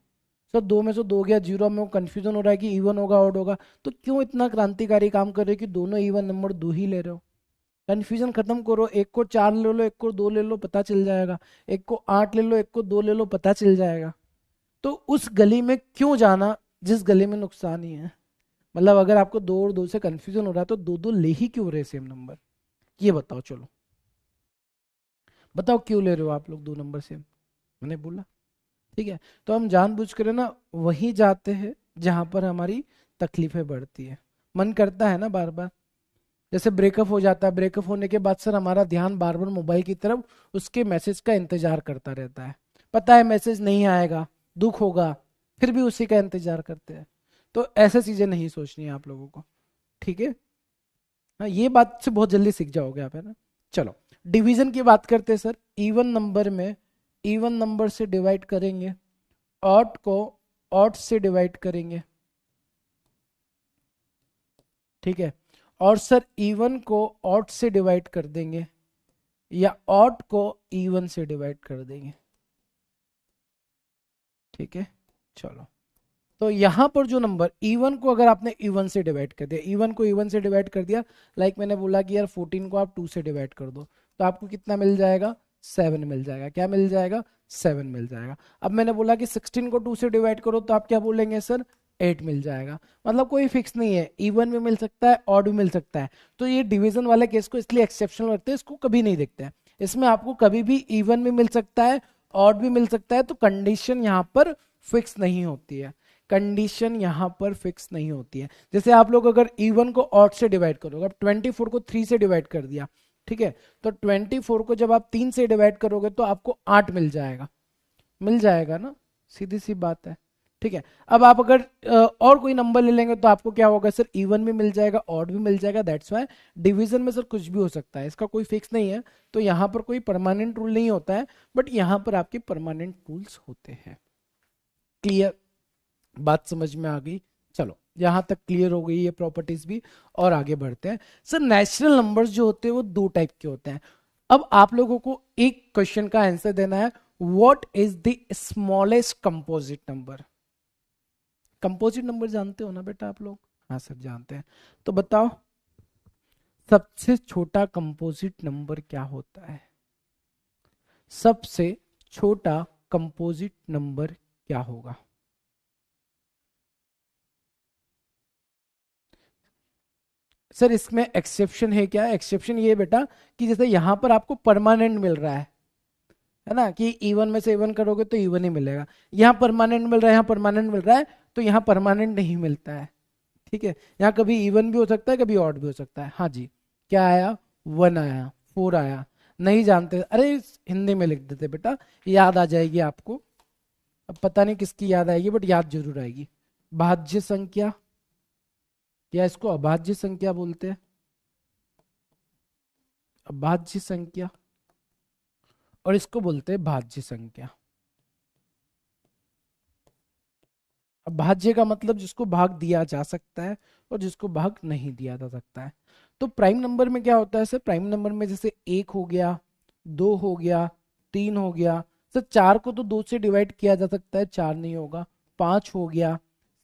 सर दो में से दो गया जीरो, में कन्फ्यूजन हो रहा है कि इवन होगा ऑड होगा। तो क्यों इतना क्रांतिकारी काम कर रहे हो कि दोनों इवन नंबर दो ही ले रहे हो? कन्फ्यूजन खत्म करो। एक को चार ले लो, एक को दो ले लो, पता चल जाएगा। एक को आठ ले लो, एक को दो ले लो, पता चल जाएगा। तो उस गली में क्यों जाना जिस गली में नुकसान ही है? मतलब अगर आपको दो और दो से कंफ्यूजन हो रहा है तो दो दो ले ही क्यों रहे सेम नंबर? ये बताओ, चलो बताओ क्यों ले रहे हो आप लोग दो नंबर सेम? मैंने बोला, ठीक है। तो हम जानबूझ कर ना वहीं जाते हैं जहां पर हमारी तकलीफें बढ़ती है। मन करता है ना बार बार, जैसे ब्रेकअप हो जाता है, ब्रेकअप होने के बाद सर हमारा ध्यान बार बार मोबाइल की तरफ, उसके मैसेज का इंतजार करता रहता है। पता है मैसेज नहीं आएगा, दुख होगा, फिर भी उसी का इंतजार करते हैं। तो ऐसे चीजें नहीं सोचनी है आप लोगों को, ठीक है। हाँ, ये बात से बहुत जल्दी सीख जाओगे आप, है ना। चलो डिवीजन की बात करते हैं सर। इवन नंबर में इवन नंबर से डिवाइड करेंगे, ऑड को ऑड से डिवाइड करेंगे, ठीक है। और सर इवन को ऑड से डिवाइड कर देंगे या ऑड को इवन से डिवाइड कर देंगे, ठीक है। चलो तो यहां पर जो नंबर इवन को अगर आपने इवन से डिवाइड कर दिया, इवन को इवन से डिवाइड कर दिया, लाइक मैंने बोला कि यार 14 को आप 2 से डिवाइड कर दो, तो आपको कितना मिल जाएगा? 7 मिल जाएगा। क्या मिल जाएगा? 7 मिल जाएगा। अब मैंने बोला कि 16 को 2 से डिवाइड करो, तो आप क्या बोलेंगे सर? 8 मिल जाएगा। मतलब कोई फिक्स नहीं है, इवन भी मिल सकता है, ऑड भी मिल सकता है। तो ये डिवीजन वाले केस को इसलिए एक्सेप्शनल रखते हैं, इसको कभी नहीं देखते हैं। इसमें आपको कभी भी इवन भी मिल सकता है, ऑड भी मिल सकता है। तो कंडीशन यहाँ पर फिक्स नहीं होती है, कंडीशन यहां पर फिक्स नहीं होती है। जैसे आप लोग अगर इवन को ऑड से डिवाइड करोगे, अब 24 को 3 से डिवाइड कर दिया, ठीक है। तो 24 को जब आप 3 से डिवाइड करोगे तो आपको 8 मिल जाएगा। मिल जाएगा ना, सीधी सी बात है, ठीक है। अब आप अगर और कोई नंबर ले लेंगे तो आपको क्या होगा सर? इवन भी मिल जाएगा, ऑड भी मिल जाएगा। दैट्स वाई डिवीजन में सर कुछ भी हो सकता है, इसका कोई फिक्स नहीं है। तो यहां पर कोई परमानेंट रूल नहीं होता है, बट यहां पर आपके परमानेंट रूल्स होते हैं। क्लियर? बात समझ में आ गई? चलो यहां तक क्लियर हो गई ये प्रॉपर्टीज भी, और आगे बढ़ते हैं। सर नेचुरल नंबर्स जो होते हैं वो दो टाइप के होते हैं। अब आप लोगों को एक क्वेश्चन का आंसर देना है, what is the smallest composite number? Composite number जानते हो ना बेटा आप लोग? हाँ सर जानते हैं। तो बताओ सबसे छोटा कंपोजिट नंबर क्या होता है? सबसे छोटा कंपोजिट नंबर क्या होगा? सर इसमें एक्सेप्शन है क्या? एक्सेप्शन ये है बेटा कि जैसे यहां पर आपको परमानेंट मिल रहा है ना, कि इवन में से इवन करोगे तो इवन ही मिलेगा। यहाँ परमानेंट मिल रहा है, यहाँ परमानेंट मिल रहा है, तो यहाँ परमानेंट नहीं मिलता है, ठीक है। यहाँ कभी इवन भी हो सकता है, कभी ऑड भी हो सकता है। हाँ जी, क्या आया? 1 आया, 4 आया। नहीं जानते? अरे हिंदी में लिख देते बेटा, याद आ जाएगी आपको। अब पता नहीं किसकी याद आएगी, बट याद जरूर आएगी। भाज्य संख्या, या इसको अभाज्य संख्या बोलते हैं, अभाज्य संख्या, और इसको बोलते हैं भाज्य संख्या। अब भाज्य का मतलब जिसको भाग दिया जा सकता है और जिसको भाग नहीं दिया जा सकता है। तो प्राइम नंबर में क्या होता है सर? प्राइम नंबर में जैसे 1 हो गया, 2 हो गया, 3 हो गया। सर 4 को तो 2 से डिवाइड किया जा सकता है, 4 नहीं होगा। 5 हो गया,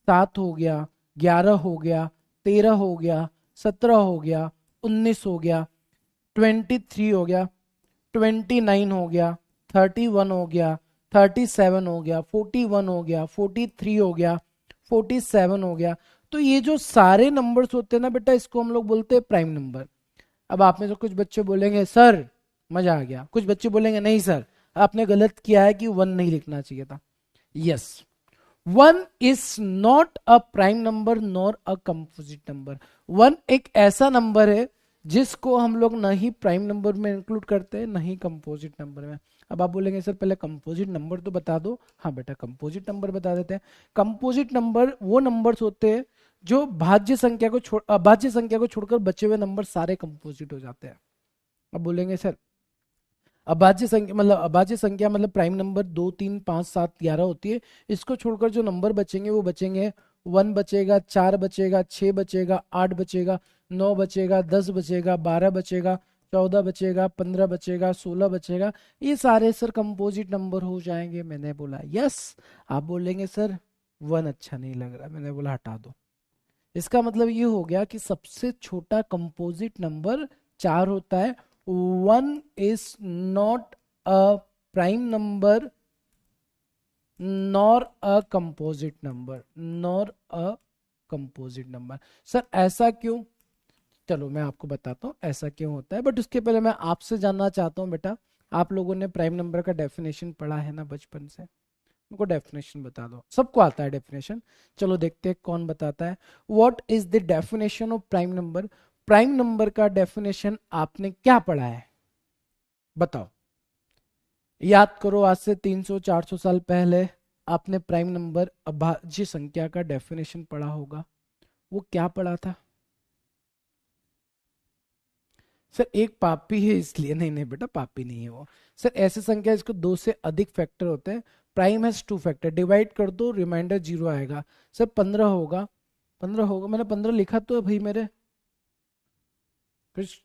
7 हो गया, 11 हो गया, 13 हो गया, 17 हो गया, 19 हो गया, 23 हो गया, 29 हो गया, 31 हो गया, 37 हो गया, 41 हो गया, 43 हो गया, 47 हो गया। तो ये जो सारे नंबर्स होते हैं ना बेटा, इसको हम लोग बोलते हैं प्राइम नंबर। अब आप में से कुछ बच्चे बोलेंगे सर मजा आ गया, कुछ बच्चे बोलेंगे नहीं सर आपने गलत किया है कि 1 नहीं लिखना चाहिए था। Yes, 1 is not a prime number nor a composite number. 1 एक ऐसा नंबर है जिसको हम लोग ना ही प्राइम नंबर में इंक्लूड करते हैं, ना ही कंपोजिट नंबर में। अब आप बोलेंगे सर पहले कंपोजिट नंबर तो बता दो। हाँ बेटा, कंपोजिट नंबर बता देते हैं। कंपोजिट नंबर वो नंबर्स होते हैं जो अभाज्य संख्या को छोड़कर बचे हुए नंबर सारे कंपोजिट हो जाते हैं। अब बोलेंगे सर अभाज्य संख्या मतलब प्राइम नंबर 2 3 5 7 11 होती है। इसको छोड़कर जो नंबर बचेंगे वो बचेंगे 1 बचेगा, 4 बचेगा, 6 बचेगा, 8 बचेगा, 9 बचेगा, 10 बचेगा, 12 बचेगा, 14 बचेगा, 15 बचेगा, 16 बचेगा। ये सारे सर कंपोजिट नंबर हो जाएंगे। मैंने बोला यस। आप बोलेंगे सर 1 अच्छा नहीं लग रहा। मैंने बोला हटा दो। इसका मतलब ये हो गया कि सबसे छोटा कंपोजिट नंबर 4 होता है। 1 is not a prime number nor a composite number, nor a composite number. Sir ऐसा क्यों? चलो मैं आपको बताता हूँ ऐसा क्यों होता है, बट उसके पहले मैं आपसे जानना चाहता हूँ बेटा, आप लोगों ने प्राइम नंबर का डेफिनेशन पढ़ा है ना बचपन से? उनको डेफिनेशन बता दो। सबको आता है डेफिनेशन। चलो देखते हैं कौन बताता है। What is the definition of prime number? Prime number का डेफिनेशन आपने क्या पढ़ा है बताओ। याद करो, आज से 300 400 साल पहले आपने प्राइम नंबर अभाज्य संख्या का डेफिनेशन पढ़ा होगा। वो क्या पढ़ा था? सर एक पापी है इसलिए। नहीं नहीं बेटा, पापी नहीं है वो। सर ऐसी संख्या जिसको 2 से अधिक फैक्टर होते हैं। प्राइम हैज 2 फैक्टर, डिवाइड कर दो रिमाइंडर 0 आएगा। सर 15 होगा। 15 होगा, मैंने 15 लिखा तो है भाई मेरे, कुछ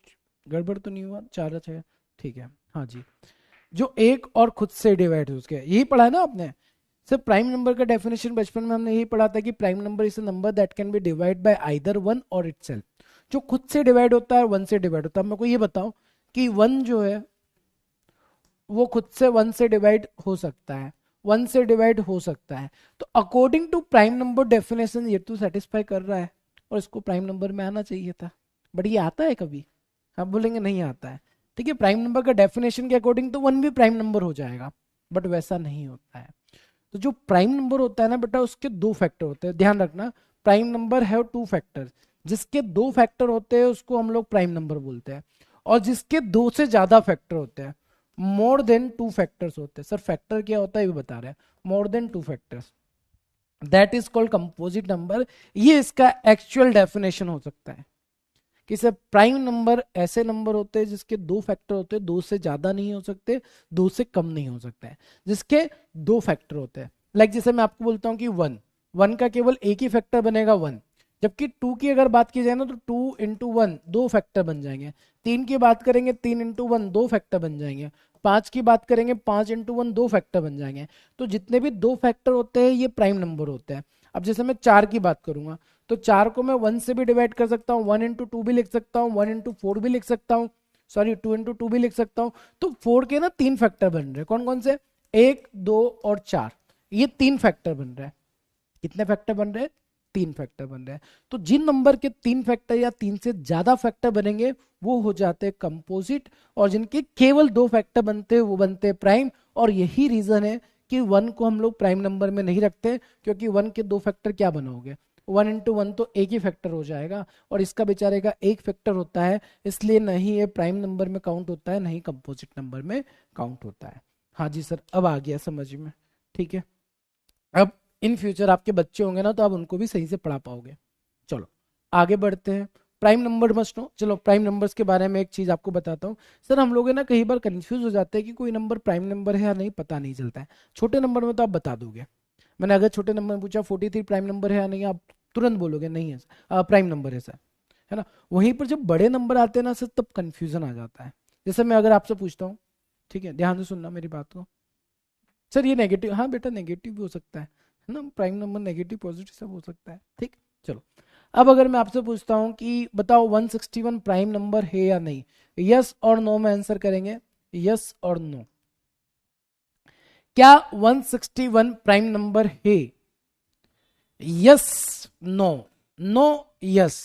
गड़बड़ तो नहीं हुआ? 4 अच्छा ठीक है। हाँ जी, जो एक और खुद से डिवाइड हो उसके, यही पढ़ा है ना आपने? सर प्राइम नंबर का डेफिनेशन बचपन में हमने यही पढ़ा था कि prime number is a number that can B divide by either 1 और इटसेल्फ। जो खुद से डिवाइड होता है 1 से डिवाइड होता है। मेरे को ये बताओ कि 1 जो है वो खुद से 1 से डिवाइड हो सकता है, 1 से डिवाइड हो सकता है। तो according to prime number definition ये तो सेटिस्फाई कर रहा है और इसको प्राइम नंबर में आना चाहिए था। बट ये आता है कभी? आप बोलेंगे नहीं आता है। ठीक है, प्राइम नंबर का डेफिनेशन के अकॉर्डिंग तो 1 भी प्राइम नंबर हो जाएगा, बट वैसा नहीं होता है। तो जो प्राइम नंबर होता है ना बेटा, उसके 2 फैक्टर होते हैं, ध्यान रखना। प्राइम नंबर है 2 फैक्टर। जिसके 2 फैक्टर होते हैं उसको हम लोग प्राइम नंबर बोलते हैं, और जिसके 2 से ज्यादा फैक्टर होते हैं, मोर देन 2 फैक्टर्स होते हैं। सर फैक्टर क्या होता है ये भी बता रहे हैं। More than 2 factors, that is called composite number. ये इसका एक्चुअल डेफिनेशन हो सकता है कि सर प्राइम नंबर ऐसे नंबर होते हैं जिसके 2 फैक्टर होते हैं, 2 से ज्यादा नहीं हो सकते, 2 से कम नहीं हो सकता है, जिसके 2 फैक्टर होते हैं। लाइक जैसे मैं आपको बोलता हूँ कि 1 का केवल एक ही फैक्टर बनेगा 1। जबकि 2 की अगर बात की जाए ना तो 2 इंटू 1 2 फैक्टर बन जाएंगे। 3 की बात करेंगे 3 इंटू 1 2 फैक्टर बन जाएंगे। 5 की बात करेंगे 5 इंटू 1 2 फैक्टर बन जाएंगे। तो जितने भी 2 फैक्टर होते हैं ये प्राइम नंबर होते हैं। अब जैसे मैं 4 की बात करूंगा तो 4 को मैं 1 से भी डिवाइड कर सकता हूँ, 1 इंटू 2 भी लिख सकता हूँ, 1 इंटू 4 भी लिख सकता हूँ, सॉरी 2 इंटू 2 भी लिख सकता हूँ। तो 4 के ना 3 फैक्टर बन रहे हैं। कौन कौन से? 1 2 और 4, ये 3 फैक्टर बन रहे हैं। कितने फैक्टर बन रहे हैं? 3 फैक्टर बन रहे हैं। तो जिन नंबर के 3 फैक्टर या 3 से ज्यादा फैक्टर बनेंगे वो हो जाते हैं कंपोजिट, और जिनके केवल 2 फैक्टर बनते हैं वो बनते हैं प्राइम। और यही रीजन है कि 1 को हम लोग प्राइम नंबर में नहीं रखते, क्योंकि 1 के 2 फैक्टर क्या बनाओगे? 1 इंटू 1 तो एक ही फैक्टर हो जाएगा, और इसका बेचारे का एक फैक्टर होता है, इसलिए नहीं ये प्राइम नंबर में काउंट होता है, नहीं कंपोजिट नंबर में काउंट होता है। हाँ जी सर, अब आ गया समझ में। ठीक है, अब इन फ्यूचर आपके बच्चे होंगे ना तो आप उनको भी सही से पढ़ा पाओगे। चलो आगे बढ़ते हैं। Prime number must know. चलो प्राइम नंबर्स के बारे में एक चीज आपको बताता हूँ। सर हम लोग है ना कई बार कंफ्यूज हो जाते हैं कि कोई नंबर प्राइम नंबर है या नहीं, पता नहीं चलता है। छोटे नंबर में तो आप बता दोगे। मैंने अगर छोटे नंबर में पूछा 43 प्राइम नंबर है या नहीं, आप तुरंत बोलोगे नहीं है प्राइम नंबर है सर, है ना। वहीं पर जब बड़े नंबर आते हैं ना सर, तब कंफ्यूजन आ जाता है। जैसे मैं अगर आपसे पूछता हूँ, ठीक है ध्यान से सुनना मेरी बात को। सर ये नेगेटिव, हाँ बेटा नेगेटिव भी हो सकता है ना, प्राइम नंबर नेगेटिव पॉजिटिव सब हो सकता है। ठीक, चलो अब अगर मैं आपसे पूछता हूं कि बताओ 161 प्राइम नंबर है या नहीं, यस और नो में आंसर करेंगे, यस और नो। क्या 161 प्राइम नंबर है? Yes no, no yes.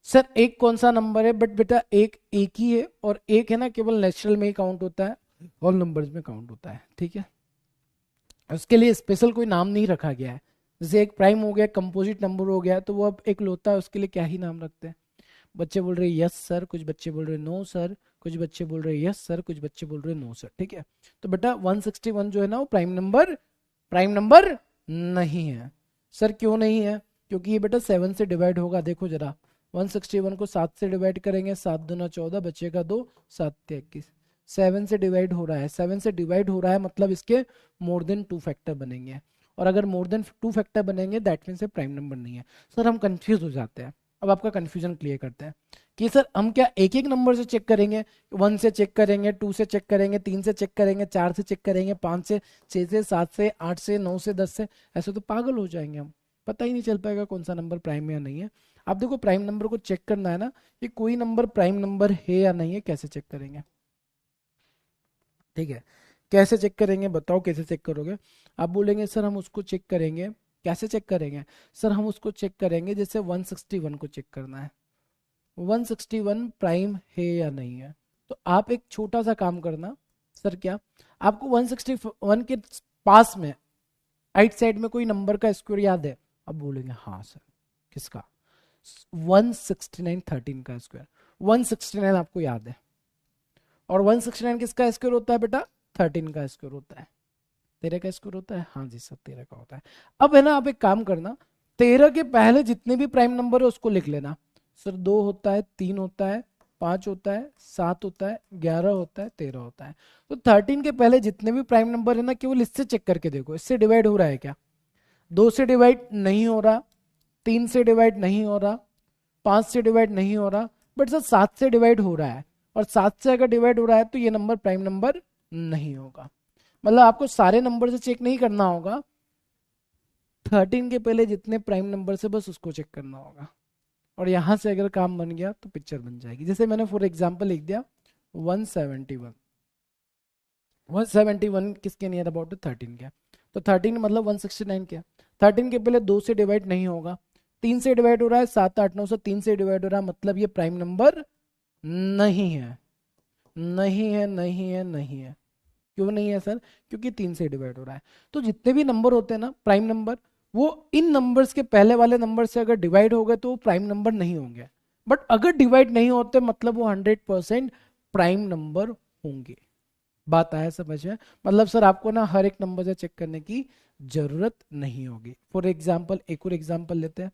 Sir एक कौन सा नंबर है? बट बेटा एक ही है, और एक है ना केवल नेचुरल में ही काउंट होता है, ऑल नंबर्स में काउंट होता है। ठीक है, उसके लिए स्पेशल कोई नाम नहीं रखा गया है। जैसे एक प्राइम हो गया, कंपोजिट नंबर हो गया, तो वो अब एक लोता है, उसके लिए क्या ही नाम रखते हैं। बच्चे बोल रहे हैं यस सर, कुछ बच्चे बोल रहे हैं नो सर, कुछ बच्चे बोल रहे हैं यस सर, कुछ बच्चे बोल रहे हैं नो सर। ठीक है, तो बेटा 161 जो है ना वो प्राइम नंबर नहीं है। सर क्यों नहीं है? क्योंकि ये बेटा 7 से डिवाइड होगा। देखो जरा 161 को 7 से डिवाइड करेंगे, 7 दूना 14, बचेगा 2, 7 21। 7 से डिवाइड हो रहा है, 7 से डिवाइड हो रहा है मतलब इसके मोर देन 2 फैक्टर बनेंगे, और अगर मोर देन 2 फैक्टर बनेंगे दैट मीन्स प्राइम नंबर नहीं है। सर हम कंफ्यूज हो जाते हैं। अब आपका कंफ्यूजन क्लियर करते हैं कि सर हम क्या एक एक नंबर से चेक करेंगे, 1 से चेक करेंगे, 2 से चेक करेंगे, 3 से चेक करेंगे, 4 से चेक करेंगे, 5 से, 6 से, 7 से, 8 से, 9 से, 10 से? ऐसे तो पागल हो जाएंगे हम, पता ही नहीं चल पाएगा कौन सा नंबर प्राइम है या नहीं है। आप देखो प्राइम नंबर को चेक करना है ना, कि कोई नंबर प्राइम नंबर है या नहीं है, कैसे चेक करेंगे? ठीक है, कैसे चेक करेंगे बताओ, कैसे चेक करोगे? आप बोलेंगे सर हम उसको चेक करेंगे, कैसे चेक करेंगे? सर हम उसको चेक करेंगे जैसे 161 को चेक करना है, 161 प्राइम है या नहीं है। तो आप एक छोटा सा काम करना, सर क्या? आपको 161 के पास में राइट साइड में कोई नंबर का स्क्वायर याद है? अब बोलेंगे हाँ सर। किसका? 169 13 का स्क्वायर। 169 आपको याद है, और 169 किसका स्क्वायर होता है बेटा? 13 का स्क्वायर होता है। 13 का स्क्वायर होता है, हाँ जी सर 13 का होता है। अब है ना, आप एक काम करना, 13 के पहले जितने भी प्राइम नंबर है उसको लिख लेना। सर 2 होता है, 3 होता है, 5 होता है, 7 होता है, 11 होता है, 13 होता है। तो 13 के पहले जितने भी प्राइम नंबर है ना, केवल इससे चेक करके देखो, इससे डिवाइड हो रहा है क्या? 2 से डिवाइड नहीं हो रहा, 3 से डिवाइड नहीं हो रहा, 5 से डिवाइड नहीं हो रहा, बट सर 7 से डिवाइड हो रहा है, और 7 से अगर डिवाइड हो रहा है तो ये नंबर प्राइम नंबर नहीं होगा। मतलब आपको सारे नंबर से चेक नहीं करना होगा, 13 के पहले जितने प्राइम नंबर से बस उसको चेक करना होगा, और यहां से अगर काम बन गया तो पिक्चर बन जाएगी। जैसे मैंने फॉर एग्जांपल लिख दिया 171, 171 किसके नियर अबाउट है? 13 के। तो 13 मतलब 169 के। 13 के पहले 2 से डिवाइड नहीं होगा, 3 से डिवाइड हो रहा है, 7 8 9 से 3 से डिवाइड हो रहा है, मतलब ये प्राइम नंबर नहीं है, नहीं है, नहीं है, नहीं है। क्यों नहीं है सर? क्योंकि 3 से डिवाइड हो रहा है। तो जितने भी नंबर होते हैं ना प्राइम नंबर, वो इन नंबर्स के पहले वाले नंबर से अगर डिवाइड हो गए तो वो प्राइम नंबर नहीं होंगे, बट अगर डिवाइड नहीं होते मतलब वो 100% प्राइम नंबर होंगे। बात आया समझ में? मतलब सर आपको ना हर एक नंबर से चेक करने की जरूरत नहीं होगी। फॉर एग्जाम्पल एक और एग्जाम्पल लेते हैं।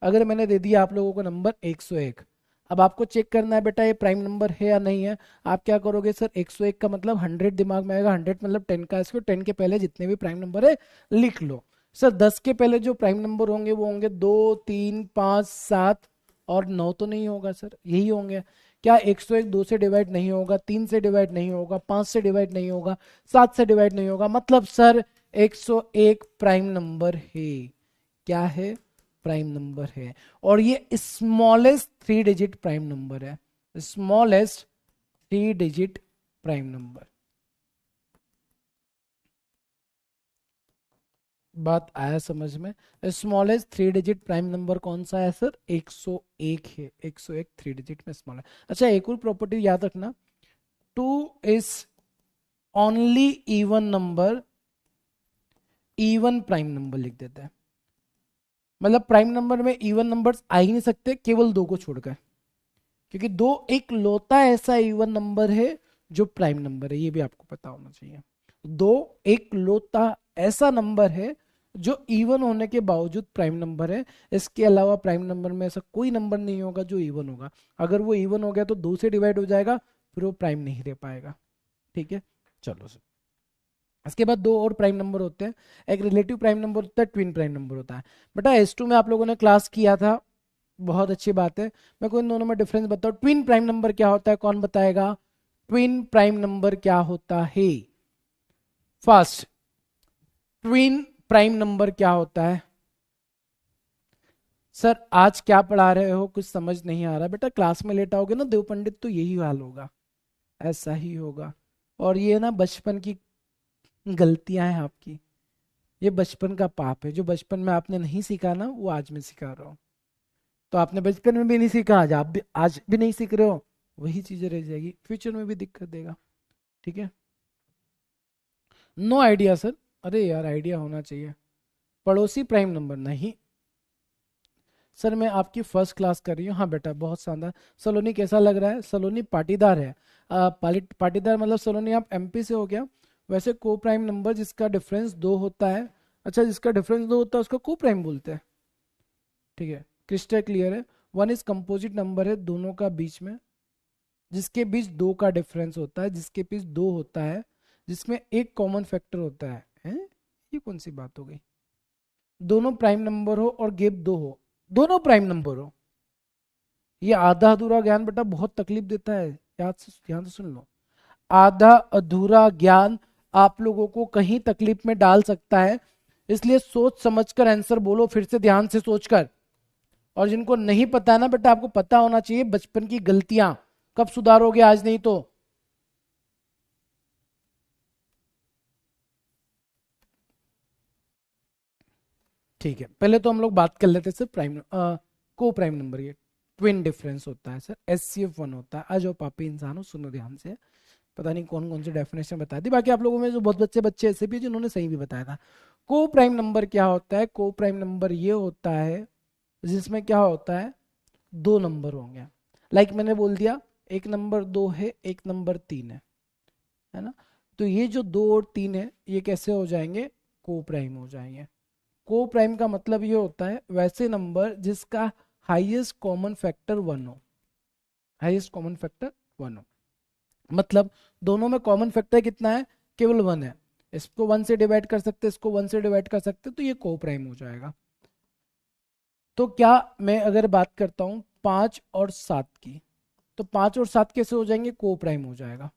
अगर मैंने दे दिया आप लोगों को नंबर 101, अब आपको चेक करना है बेटा ये प्राइम नंबर है या नहीं है। आप क्या करोगे सर? 101 का मतलब 100 दिमाग में आएगा, 100 मतलब 10 का स्क्वायर, 10 के पहले जितने भी प्राइम नंबर है लिख लो। सर 10 के पहले जो प्राइम नंबर होंगे वो होंगे 2 3 5 7 और 9 तो नहीं होगा सर, यही होंगे। क्या 101 2 से डिवाइड नहीं होगा, 3 से डिवाइड नहीं होगा, 5 से डिवाइड नहीं होगा, 7 से डिवाइड नहीं होगा, मतलब सर 101 प्राइम नंबर है। क्या है? प्राइम नंबर है। और ये स्मॉलेस्ट 3 डिजिट प्राइम नंबर है, स्मॉलेस्ट 3 डिजिट प्राइम नंबर। बात आया समझ में? स्मॉलेस्ट 3 डिजिट प्राइम नंबर कौन सा है सर? 101 है, 101 3 डिजिट में स्मॉल है। अच्छा एक और प्रॉपर्टी याद रखना, 2 is only even number, even prime number लिख देते हैं। मतलब प्राइम नंबर में इवन नंबर्स आ ही नहीं सकते केवल 2 को छोड़कर, क्योंकि 2 एक लौता ऐसा इवन नंबर है जो प्राइम नंबर है, ये भी आपको पता होना चाहिए। 2 एक लौता ऐसा नंबर है जो इवन होने के बावजूद प्राइम नंबर है। इसके अलावा प्राइम नंबर में ऐसा कोई नंबर नहीं होगा जो इवन होगा। अगर वो इवन हो गया तो 2 से डिवाइड हो जाएगा, फिर वो प्राइम नहीं रह पाएगा। ठीक है, चलो सर। इसके बाद 2 और प्राइम नंबर होते हैं, एक रिलेटिव प्राइम नंबर होता है, ट्विन प्राइम नंबर होता है। बेटा S2 में आप लोगों ने क्लास किया था, बहुत अच्छी बात है। मैं को इन दोनों में डिफरेंस बताऊं। ट्विन प्राइम नंबर क्या होता है, कौन बताएगा? ट्विन प्राइम नंबर क्या होता है? फर्स्ट, ट्विन प्राइम नंबर क्या होता है? सर आज क्या पढ़ा रहे हो, कुछ समझ नहीं आ रहा? बेटा क्लास में लेट आओगे ना देव पंडित तो यही हाल होगा, ऐसा ही होगा। और ये ना बचपन की गलतियां हैं आपकी, ये बचपन का पाप है। जो बचपन में आपने नहीं सीखा ना वो आज मैं सिखा रहा हूँ। तो आपने बचपन में भी नहीं सीखा, आज भी नहीं सीख रहे हो, वही चीजें रह जाएगी, फ्यूचर में भी दिक्कत देगा। ठीक है, नो आइडिया सर? अरे यार आइडिया होना चाहिए। पड़ोसी प्राइम नंबर नहीं सर मैं आपकी फर्स्ट क्लास कर रही हूँ। हाँ बेटा, बहुत शानदार। सलोनी कैसा लग रहा है? सलोनी पाटीदार है। पाटीदार मतलब सलोनी आप एमपी से हो गया। वैसे को प्राइम नंबर जिसका डिफरेंस 2 होता है, अच्छा जिसका डिफरेंस 2 होता है उसको को प्राइम बोलते हैं। ठीक है, क्रिस्टल क्लियर है। वन इज कंपोजिट नंबर है दोनों का बीच में, जिसके बीच 2 का डिफरेंस होता है, जिसके बीच 2 होता है, जिसमें एक कॉमन फैक्टर होता है। हैं? ये कौन सी बात हो गई? दोनों प्राइम नंबर हो और गेप 2 हो, दोनों प्राइम नंबर हो। ये आधा अधूरा ज्ञान बेटा बहुत तकलीफ देता है, याद से ध्यान से सुन लो। आधा अधूरा ज्ञान आप लोगों को कहीं तकलीफ में डाल सकता है, इसलिए सोच समझकर आंसर बोलो, फिर से ध्यान से सोचकर। और जिनको नहीं पता है ना बेटा, आपको पता होना चाहिए बचपन की गलतियां कब सुधारोगे, आज नहीं तो। ठीक है, पहले तो हम लोग बात कर लेते हैं सर प्राइम को प्राइम नंबर। ये ट्विन डिफरेंस होता है सर, SCF1 होता है। आ जाओ पापी इंसान हो, सुनो ध्यान से। पता नहीं कौन कौन सी डेफिनेशन बता दी, बाकी आप लोगों में जो बहुत बच्चे बच्चे ऐसे भी हैं जिन्होंने सही भी बताया था। को प्राइम नंबर क्या होता है? को प्राइम नंबर ये होता है जिसमें क्या होता है, 2 नंबर होंगे। लाइक मैंने बोल दिया, एक नंबर 2 है, एक नंबर 3 है ना? तो ये जो 2 और 3 है ये कैसे हो जाएंगे? को प्राइम हो जाएंगे। को प्राइम का मतलब ये होता है वैसे नंबर जिसका हाईएस्ट कॉमन फैक्टर 1 हो। हाईएस्ट कॉमन फैक्टर 1 हो मतलब दोनों में कॉमन फैक्टर कितना है? केवल 1 है। इसको 1 से डिवाइड कर सकते, इसको 1 से डिवाइड कर सकते, तो ये को प्राइम हो जाएगा। तो क्या मैं अगर बात करता हूं 5 और 7 की, तो 5 और 7 कैसे हो जाएंगे? को प्राइम हो जाएगा।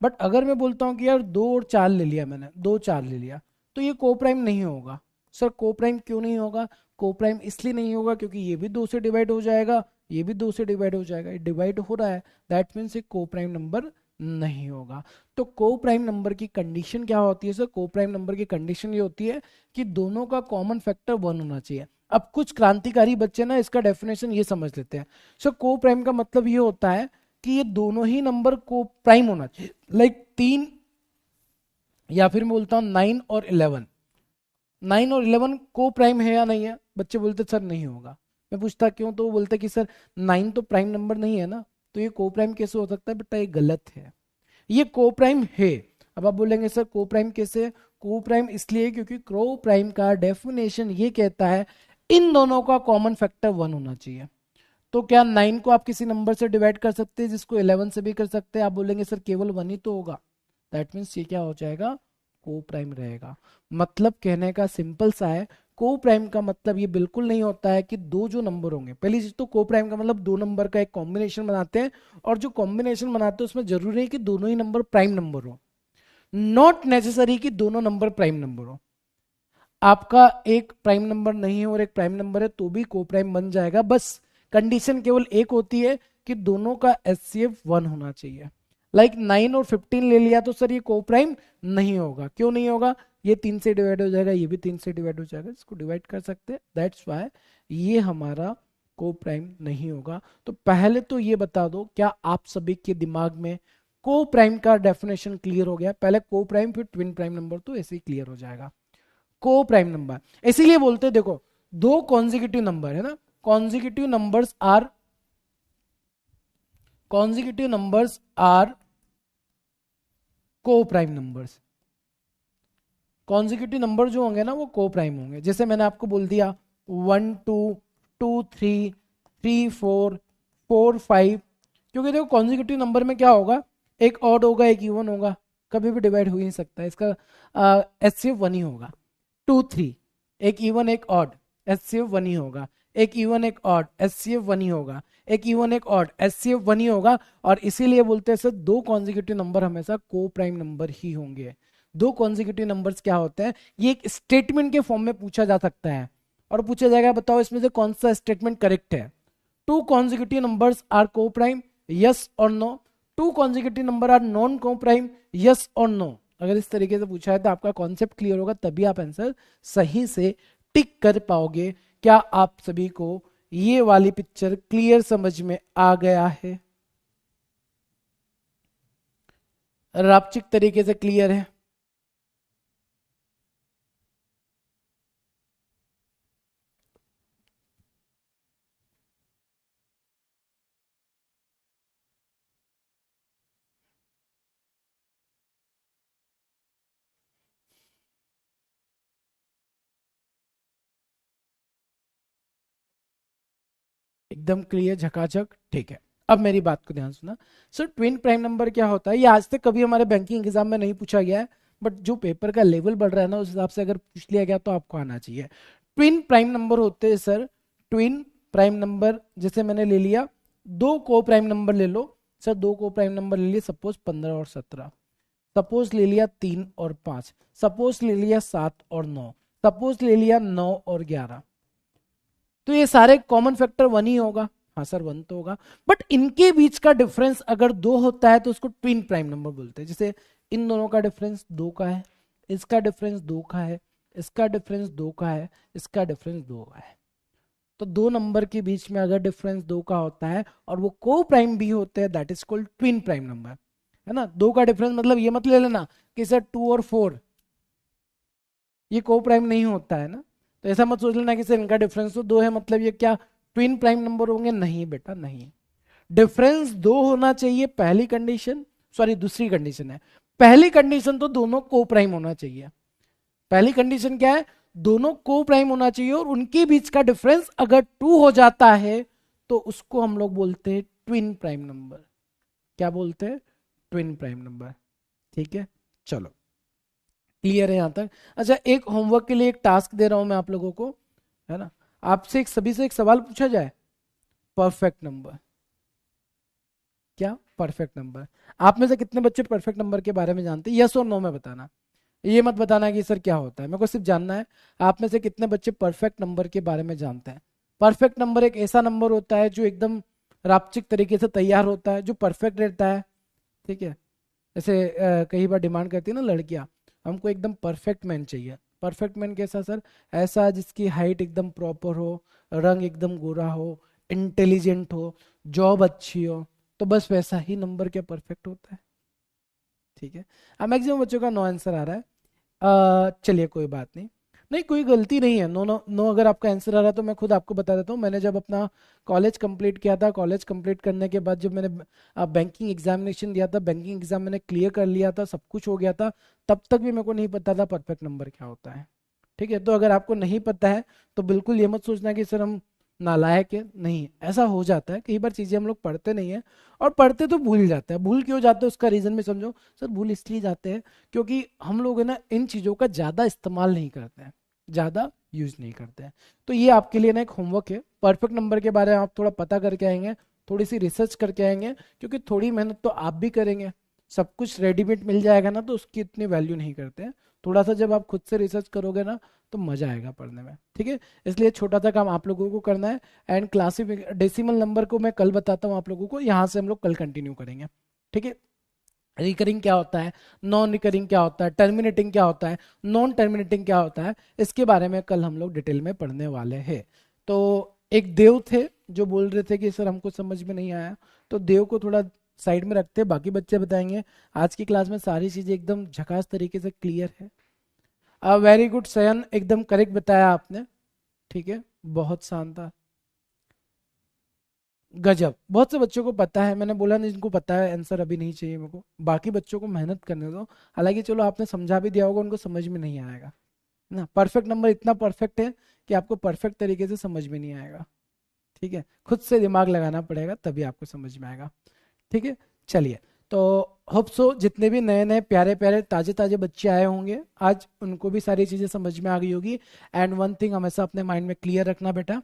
बट अगर मैं बोलता हूं कि यार 2 और 4 ले लिया मैंने, 2 4 ले लिया, तो ये को प्राइम नहीं होगा। सर को प्राइम क्यों नहीं होगा? को प्राइम इसलिए नहीं होगा क्योंकि ये भी 2 से डिवाइड हो जाएगा, ये भी 2 से डिवाइड हो जाएगा, ये डिवाइड हो रहा है, दैट मीन्स ये को प्राइम नंबर नहीं होगा। तो को प्राइम नंबर की कंडीशन क्या होती है सर? को प्राइम नंबर की कंडीशन ये होती है कि दोनों का कॉमन फैक्टर 1 होना चाहिए। अब कुछ क्रांतिकारी बच्चे ना इसका डेफिनेशन ये समझ लेते हैं, सर को प्राइम का मतलब ये होता है कि ये दोनों ही नंबर को प्राइम होना चाहिए। लाइक 3, या फिर मैं बोलता हूं 9 और 11, 9 और 11 को प्राइम है या नहीं है? बच्चे बोलते सर नहीं होगा। मैं पूछता क्यों, तो वो बोलते कि सर 9 तो प्राइम नंबर नहीं है ना, तो ये को प्राइम कैसे हो सकता है? बेटा ये गलत है, ये को प्राइम है। अब आप बोलेंगे सर को प्राइम कैसे है? को प्राइम इसलिए क्योंकि को प्राइम का डेफिनेशन ये कहता है इन दोनों का कॉमन फैक्टर 1 होना चाहिए। तो क्या 9 को आप किसी नंबर से डिवाइड कर सकते हैं, जिसको 11 से भी कर सकते हैं? आप बोलेंगे सर केवल 1 ही तो होगा, दैट मीन्स ये क्या हो जाएगा? को प्राइम रहेगा। मतलब कहने का सिंपल सा है, को प्राइम का मतलब ये बिल्कुल नहीं होता है कि दो जो नंबर होंगे, पहली चीज तो को प्राइम का मतलब दो नंबर का एक कॉम्बिनेशन बनाते हैं, और जो कॉम्बिनेशन बनाते हैं उसमें जरूरी है कि दोनों ही नंबर प्राइम नंबर हो, नॉट नेसेसरी कि दोनों नंबर प्राइम नंबर हो। आपका एक प्राइम नंबर नहीं है और एक प्राइम नंबर है तो भी को प्राइम बन जाएगा, बस कंडीशन केवल एक होती है कि दोनों का एचसीएफ 1 होना चाहिए। लाइक 9 और 15 ले लिया तो सर ये को प्राइम नहीं होगा। क्यों नहीं होगा? ये 3 से डिवाइड हो जाएगा, ये भी 3 से डिवाइड हो जाएगा, इसको डिवाइड कर सकते हैं, दैट्स वाई ये हमारा को प्राइम नहीं होगा। तो पहले तो ये बता दो, क्या आप सभी के दिमाग में को प्राइम का डेफिनेशन क्लियर हो गया? पहले को प्राइम फिर ट्विन प्राइम नंबर, तो ऐसे ही क्लियर हो जाएगा। को प्राइम नंबर इसीलिए बोलते हैं, देखो दो कॉन्जिक्यूटिव नंबर है ना, consecutive numbers are, consecutive numbers are coprime numbers. Consecutive number जो होंगे ना वो को प्राइम होंगे। जैसे मैंने आपको बोल दिया 1 2 2 3 3 4 4 5, क्योंकि देखो कॉन्जिक्यूटिव नंबर में क्या होगा, एक ऑड होगा एक इवन होगा, कभी भी डिवाइड हो ही नहीं सकता, इसका एचसीएफ 1 ही होगा। 2 3, एक इवन एक ऑड, एचसीएफ 1 ही होगा। एक इवन एक ऑड, एचसीएफ 1 ही होगा। एक इवन एक ऑड, एचसीएफ 1 ही होगा। और इसीलिए बोलते हैं सर दो कॉन्जिक्यूटिव नंबर हमेशा को प्राइम नंबर ही होंगे। दो कॉन्जिक्यूटिव नंबर्स क्या होते हैं, ये एक स्टेटमेंट के फॉर्म में पूछा जा सकता है, और पूछा जाएगा बताओ इसमें से कौन सा स्टेटमेंट करेक्ट है। Two consecutive numbers are coprime, yes और no. Two consecutive number are non coprime, yes और नो। अगर इस तरीके से पूछा है तो आपका कॉन्सेप्ट क्लियर होगा, तभी आप आंसर सही से टिक कर पाओगे। क्या आप सभी को ये वाली पिक्चर क्लियर समझ में आ गया है? रापचिक तरीके से क्लियर है? एकदम क्लियर, झकाझक, ठीक है। अब मेरी बात को ध्यान सुना। सर ट्विन प्राइम नंबर क्या होता है, ये आज तक कभी हमारे बैंकिंग एग्जाम में नहीं पूछा गया है, बट जो पेपर का लेवल बढ़ रहा है ना, उस हिसाब से अगर पूछ लिया गया तो आपको आना चाहिए। ट्विन प्राइम नंबर होते हैं सर, ट्विन प्राइम नंबर जैसे मैंने ले लिया, दो को प्राइम नंबर ले लो सर, दो को प्राइम नंबर ले लिए, सपोज 15 और 17, सपोज ले लिया 3 और 5, सपोज ले लिया 7 और 9, सपोज ले लिया 9 और 11, तो ये सारे कॉमन फैक्टर 1 ही होगा। हाँ सर 1 तो होगा, बट इनके बीच का डिफरेंस अगर 2 होता है तो उसको ट्विन प्राइम नंबर बोलते हैं। जैसे इन दोनों का डिफरेंस 2 का है, इसका डिफरेंस 2 का है, इसका डिफरेंस 2 का है, इसका डिफरेंस 2 का है, तो दो नंबर के बीच में अगर डिफरेंस 2 का होता है और वो को प्राइम भी होते हैं, that is called twin prime number, है ना। 2 का डिफरेंस मतलब ये मत ले लेना कि सर 2 और 4 ये को प्राइम नहीं होता है ना, तो ऐसा मत सोच लेना कि सर इनका डिफरेंस तो 2 है मतलब ये क्या ट्विन प्राइम नंबर होंगे, नहीं बेटा नहीं। डिफरेंस 2 होना चाहिए पहली कंडीशन, सॉरी दूसरी कंडीशन है, पहली कंडीशन तो दोनों को प्राइम होना चाहिए। पहली कंडीशन क्या है, दोनों को प्राइम होना चाहिए और उनके बीच का डिफरेंस अगर 2 हो जाता है तो उसको हम लोग बोलते हैं ट्विन प्राइम नंबर। क्या बोलते हैं, ट्विन प्राइम नंबर, ठीक है। चलो क्लियर है यहां तक। अच्छा एक होमवर्क के लिए एक टास्क दे रहा हूं मैं आप लोगों को, है ना, आपसे एक सभी से एक सवाल पूछा जाए, परफेक्ट नंबर, क्या परफेक्ट नंबर, आप में से कितने बच्चे परफेक्ट नंबर के बारे में जानते हैं, यस और नो में बताना, ये मत बताना कि सर क्या होता है, मेरे को सिर्फ जानना है आप में से कितने बच्चे परफेक्ट नंबर के बारे में जानते हैं। परफेक्ट नंबर एक ऐसा नंबर होता है जो एकदम रापचिक तरीके से तैयार होता है, जो परफेक्ट रहता है, ठीक है। जैसे कई बार डिमांड करती है ना लड़कियां, हमको एकदम परफेक्ट मैन चाहिए। परफेक्ट मैन कैसा सर, ऐसा जिसकी हाइट एकदम प्रॉपर हो, रंग एकदम गोरा हो, इंटेलिजेंट हो, जॉब अच्छी हो, तो बस वैसा ही नंबर क्या परफेक्ट होता है, ठीक है। अब मैक्सिमम बच्चों का नो आंसर आ रहा है, चलिए कोई बात नहीं, नहीं कोई गलती नहीं है, नो नो नो अगर आपका आंसर आ रहा है तो मैं खुद आपको बता देता हूँ। मैंने जब अपना कॉलेज कंप्लीट किया था, कॉलेज कंप्लीट करने के बाद जब मैंने बैंकिंग एग्जामिनेशन दिया था, बैंकिंग एग्जाम मैंने क्लियर कर लिया था, सब कुछ हो गया था, तब तक भी मेरे को नहीं पता था परफेक्ट नंबर क्या होता है, ठीक है। तो अगर आपको नहीं पता है तो बिल्कुल ये मत सोचना कि सर हम नालायक है, नहीं, ऐसा हो जाता है कई बार, चीजें हम लोग पढ़ते नहीं है और पढ़ते तो भूल जाते हैं। भूल क्यों जाते हैं उसका रीजन भी समझो सर, भूल इसलिए जाते हैं क्योंकि हम लोग है ना इन चीजों का ज्यादा इस्तेमाल नहीं करते हैं, ज्यादा यूज नहीं करते हैं। तो ये आपके लिए ना एक होमवर्क है, परफेक्ट नंबर के बारे में आप थोड़ा पता करके आएंगे, थोड़ी सी रिसर्च करके आएंगे, क्योंकि थोड़ी मेहनत तो आप भी करेंगे, सब कुछ रेडीमेड मिल जाएगा ना तो उसकी इतनी वैल्यू नहीं करते हैं। थोड़ा सा जब आप खुद से रिसर्च करोगे ना तो मजा आएगा पढ़ने में, ठीक है। इसलिए छोटा सा काम आप लोगों को करना है, एंड क्लासिफिक डेसिमल नंबर को मैं कल बताता हूँ आप लोगों को, यहाँ से हम लोग कल कंटिन्यू करेंगे, ठीक है। रिकरिंग क्या होता है, नॉन रिकरिंग क्या होता है, टर्मिनेटिंग क्या होता है, नॉन टर्मिनेटिंग क्या होता है, इसके बारे में कल हम लोग डिटेल में पढ़ने वाले हैं। तो एक देव थे जो बोल रहे थे कि सर हमको समझ में नहीं आया, तो देव को थोड़ा साइड में रखते हैं, बाकी बच्चे बताएंगे। आज की क्लास में सारी चीजें एकदम झकास तरीके से क्लियर है। वेरी गुड सयन, एकदम करेक्ट बताया आपने, ठीक है, बहुत शानदार, गजब। बहुत से बच्चों को पता है, मैंने बोला नहीं जिनको पता है आंसर अभी नहीं चाहिए मेरे को, बाकी बच्चों को मेहनत करने दो। हालांकि चलो आपने समझा भी दिया होगा, उनको समझ में नहीं आएगा ना, परफेक्ट नंबर इतना परफेक्ट है कि आपको परफेक्ट तरीके से समझ में नहीं आएगा, ठीक है। खुद से दिमाग लगाना पड़ेगा तभी आपको समझ में आएगा, ठीक है। चलिए, तो होप सो जितने भी नए नए प्यारे प्यारे ताजे ताजे बच्चे आए होंगे आज, उनको भी सारी चीजें समझ में आ गई होगी। एंड वन थिंग हमेशा अपने माइंड में क्लियर रखना बेटा,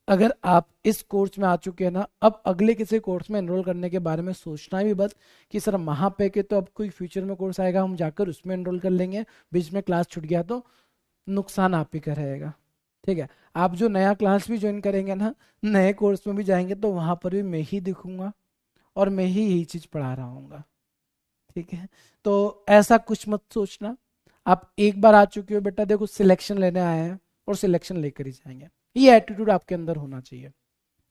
अगर आप इस कोर्स में आ चुके हैं ना, अब अगले किसी कोर्स में एनरोल करने के बारे में सोचना भी बस कि सर वहां पे के तो अब कोई फ्यूचर में कोर्स आएगा हम जाकर उसमें एनरोल कर लेंगे, बीच में क्लास छूट गया तो नुकसान आप ही का रहेगा, ठीक है। आप जो नया क्लास भी ज्वाइन करेंगे ना, नए कोर्स में भी जाएंगे तो वहां पर भी मैं ही दिखूंगा और मैं ही यही चीज पढ़ा रहा हूँ, ठीक है। तो ऐसा कुछ मत सोचना, आप एक बार आ चुके हो बेटा, देखो सिलेक्शन लेने आए हैं और सिलेक्शन लेकर ही जाएंगे, ये एटीट्यूड आपके अंदर होना चाहिए।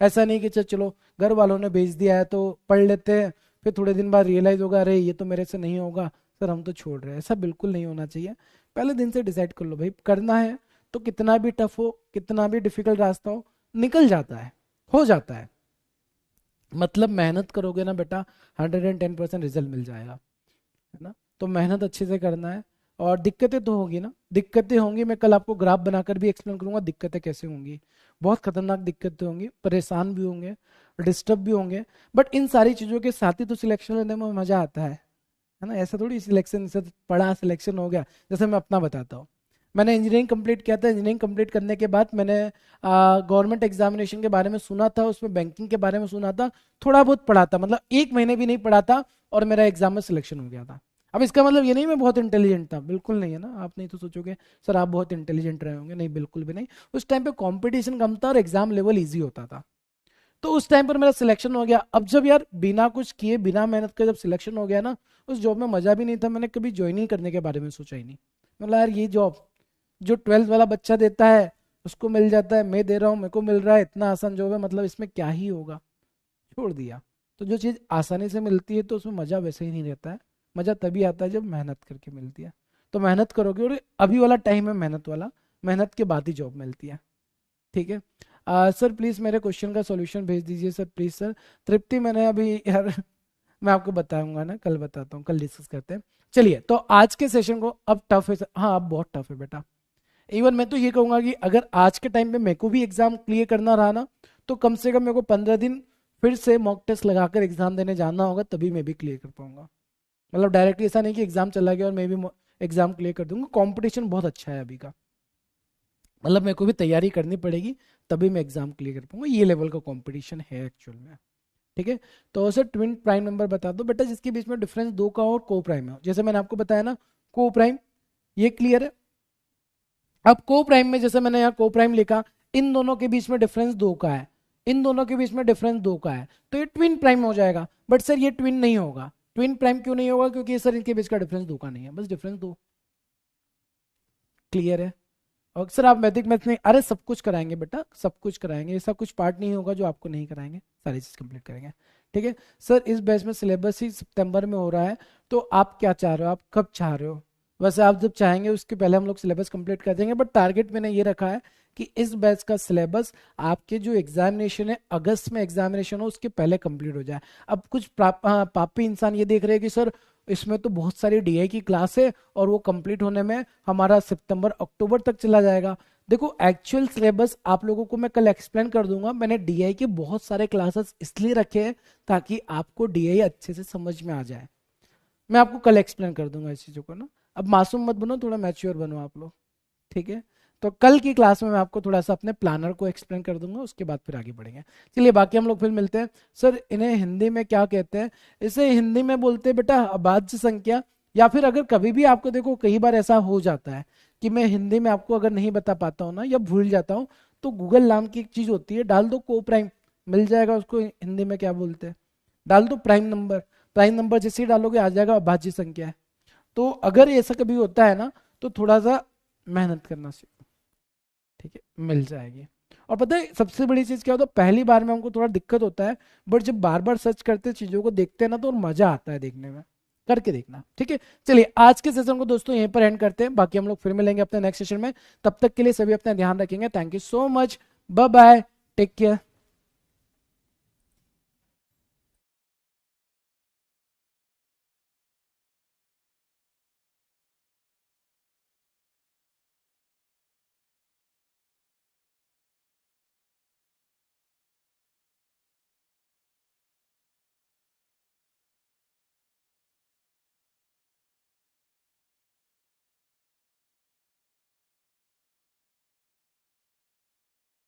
ऐसा नहीं कि चलो घर वालों ने भेज दिया है तो पढ़ लेते हैं, फिर थोड़े दिन बाद रियलाइज होगा अरे ये तो मेरे से नहीं होगा, सर हम तो छोड़ रहे हैं, ऐसा बिल्कुल नहीं होना चाहिए। पहले दिन से डिसाइड कर लो भाई करना है तो कितना भी टफ हो, कितना भी डिफिकल्ट रास्ता हो, निकल जाता है, हो जाता है, मतलब मेहनत करोगे ना बेटा 110% रिजल्ट मिल जाएगा, है ना। तो मेहनत अच्छे से करना है, और दिक्कतें तो होगी ना, दिक्कतें होंगी, मैं कल आपको ग्राफ बनाकर भी एक्सप्लेन करूंगा दिक्कतें कैसे होंगी। बहुत खतरनाक दिक्कतें होंगी, परेशान भी होंगे, डिस्टर्ब भी होंगे, बट इन सारी चीज़ों के साथ ही तो सिलेक्शन लेने में मजा आता है ना। ऐसा थोड़ी सिलेक्शन से पढ़ा सिलेक्शन हो गया। जैसे मैं अपना बताता हूँ, मैंने इंजीनियरिंग कंप्लीट किया था, इंजीनियरिंग कंप्लीट करने के बाद मैंने गवर्नमेंट एग्जामिनेशन के बारे में सुना था, उसमें बैंकिंग के बारे में सुना था, थोड़ा बहुत पढ़ा था, मतलब एक महीने भी नहीं पढ़ा था और मेरा एग्जाम में सिलेक्शन हो गया था। अब इसका मतलब ये नहीं मैं बहुत इंटेलिजेंट था, बिल्कुल नहीं है ना। आप नहीं तो सोचोगे सर आप बहुत इंटेलिजेंट रहे होंगे, नहीं बिल्कुल भी नहीं। उस टाइम पे कंपटीशन कम था और एग्जाम लेवल ईजी होता था, तो उस टाइम पर मेरा सिलेक्शन हो गया। अब जब यार बिना कुछ किए बिना मेहनत के जब सिलेक्शन हो गया ना, उस जॉब में मजा भी नहीं था, मैंने कभी ज्वाइन ही करने के बारे में सोचा ही नहीं। मतलब यार ये जॉब जो 12th वाला बच्चा देता है उसको मिल जाता है, मैं दे रहा हूँ मेरे को मिल रहा है, इतना आसान जॉब है, मतलब इसमें क्या ही होगा, छोड़ दिया। तो जो चीज़ आसानी से मिलती है तो उसमें मजा वैसे ही नहीं रहता है, मजा तभी आता है जब मेहनत करके मिलती है। तो मेहनत करोगे, और अभी वाला टाइम है मेहनत वाला, मेहनत के बाद ही जॉब मिलती है। ठीक है। सर प्लीज मेरे क्वेश्चन का सॉल्यूशन भेज दीजिए सर, प्लीज सर। तृप्ति मैंने अभी यार मैं आपको बताऊंगा ना, कल बताता हूँ, कल डिस्कस करते हैं। चलिए तो आज के सेशन को, अब टफ है हाँ अब बहुत टफ है बेटा। इवन मैं तो ये कहूंगा कि अगर आज के टाइम पे मेरे को भी एग्जाम क्लियर करना रहा ना, तो कम से कम मेरे को 15 दिन फिर से मॉक टेस्ट लगाकर एग्जाम देने जाना होगा, तभी मैं भी क्लियर कर पाऊंगा। मतलब डायरेक्टली ऐसा नहीं कि एग्जाम चला गया और मैं भी एग्जाम क्लियर कर दूंगा। कंपटीशन बहुत अच्छा है अभी का, मतलब मेरे को भी तैयारी करनी पड़ेगी, तभी मैं एग्जाम क्लियर कर पाऊंगा। ये लेवल का कंपटीशन है एक्चुअल में। ठीक है। तो सर ट्विन प्राइम नंबर बता दो बेटा जिसके बीच में डिफरेंस दो का और को प्राइम है, जैसे मैंने आपको बताया ना को प्राइम, ये क्लियर है। अब को प्राइम में जैसे मैंने यहाँ को प्राइम लिखा, इन दोनों के बीच में डिफरेंस दो का है, इन दोनों के बीच में डिफरेंस दो का है, तो ये ट्विन प्राइम हो जाएगा। बट सर ये ट्विन नहीं होगा, ट्विन प्राइम क्यों नहीं होगा, क्योंकि सर इनके बीच का डिफरेंस दो का नहीं है, बस डिफरेंस दो। क्लियर है। और सर आप वैदिक मैथ नहीं, अरे सब कुछ कराएंगे बेटा, सब कुछ कराएंगे, ऐसा कुछ पार्ट नहीं होगा जो आपको नहीं कराएंगे, सारी चीज कंप्लीट करेंगे। ठीक है। सर इस बैच में सिलेबस ही सितंबर में हो रहा है, तो आप क्या चाह रहे हो, आप कब चाह रहे हो। वैसे आप जब चाहेंगे उसके पहले हम लोग सिलेबस कंप्लीट कर देंगे, बट टारगेट मैंने ये रखा है कि इस बैच का सिलेबस आपके जो एग्जामिनेशन है, अगस्त में एग्जामिनेशन हो उसके पहले कंप्लीट हो जाए। अब कुछ पापी इंसान ये देख रहे हैं कि सर इसमें तो बहुत सारी डीआई की क्लास है और वो कंप्लीट होने में हमारा सितंबर अक्टूबर तक चला जाएगा। देखो एक्चुअल सिलेबस आप लोगों को मैं कल एक्सप्लेन कर दूंगा। मैंने डीआई के बहुत सारे क्लासेस इसलिए रखे हैं ताकि आपको डीआई अच्छे से समझ में आ जाए। मैं आपको कल एक्सप्लेन कर दूंगा इस चीजों को ना। अब मासूम मत बनो, थोड़ा मैच्योर बनो आप लोग। ठीक है। तो कल की क्लास में मैं आपको थोड़ा सा अपने प्लानर को एक्सप्लेन कर दूंगा, उसके बाद फिर आगे बढ़ेंगे। चलिए बाकी हम लोग फिर मिलते हैं। सर इन्हें हिंदी में क्या कहते हैं, इसे हिंदी में बोलते हैं बेटा अभाज्य संख्या। या फिर अगर कभी भी आपको देखो कई बार ऐसा हो जाता है कि मैं हिंदी में आपको अगर नहीं बता पाता हूँ ना या भूल जाता हूँ, तो गूगल नाम की एक चीज होती है, डाल दो को प्राइम, मिल जाएगा उसको हिंदी में क्या बोलते हैं। डाल दो प्राइम नंबर, प्राइम नंबर जैसे ही डालोगे आ जाएगा अभाज्य संख्या है। तो अगर ऐसा कभी होता है ना, तो थोड़ा सा मेहनत करना सीखो। ठीक है, मिल जाएगी। और पता है सबसे बड़ी चीज क्या होता है, पहली बार में हमको थोड़ा दिक्कत होता है, बट जब बार बार सर्च करते चीजों को देखते हैं ना, तो मजा आता है देखने में, करके देखना। ठीक है। चलिए आज के सेशन को दोस्तों यहीं पर एंड करते हैं, बाकी हम लोग फिर मिलेंगे अपने नेक्स्ट सेशन में। तब तक के लिए सभी अपना ध्यान रखेंगे। Thank you so much, bye bye, take care.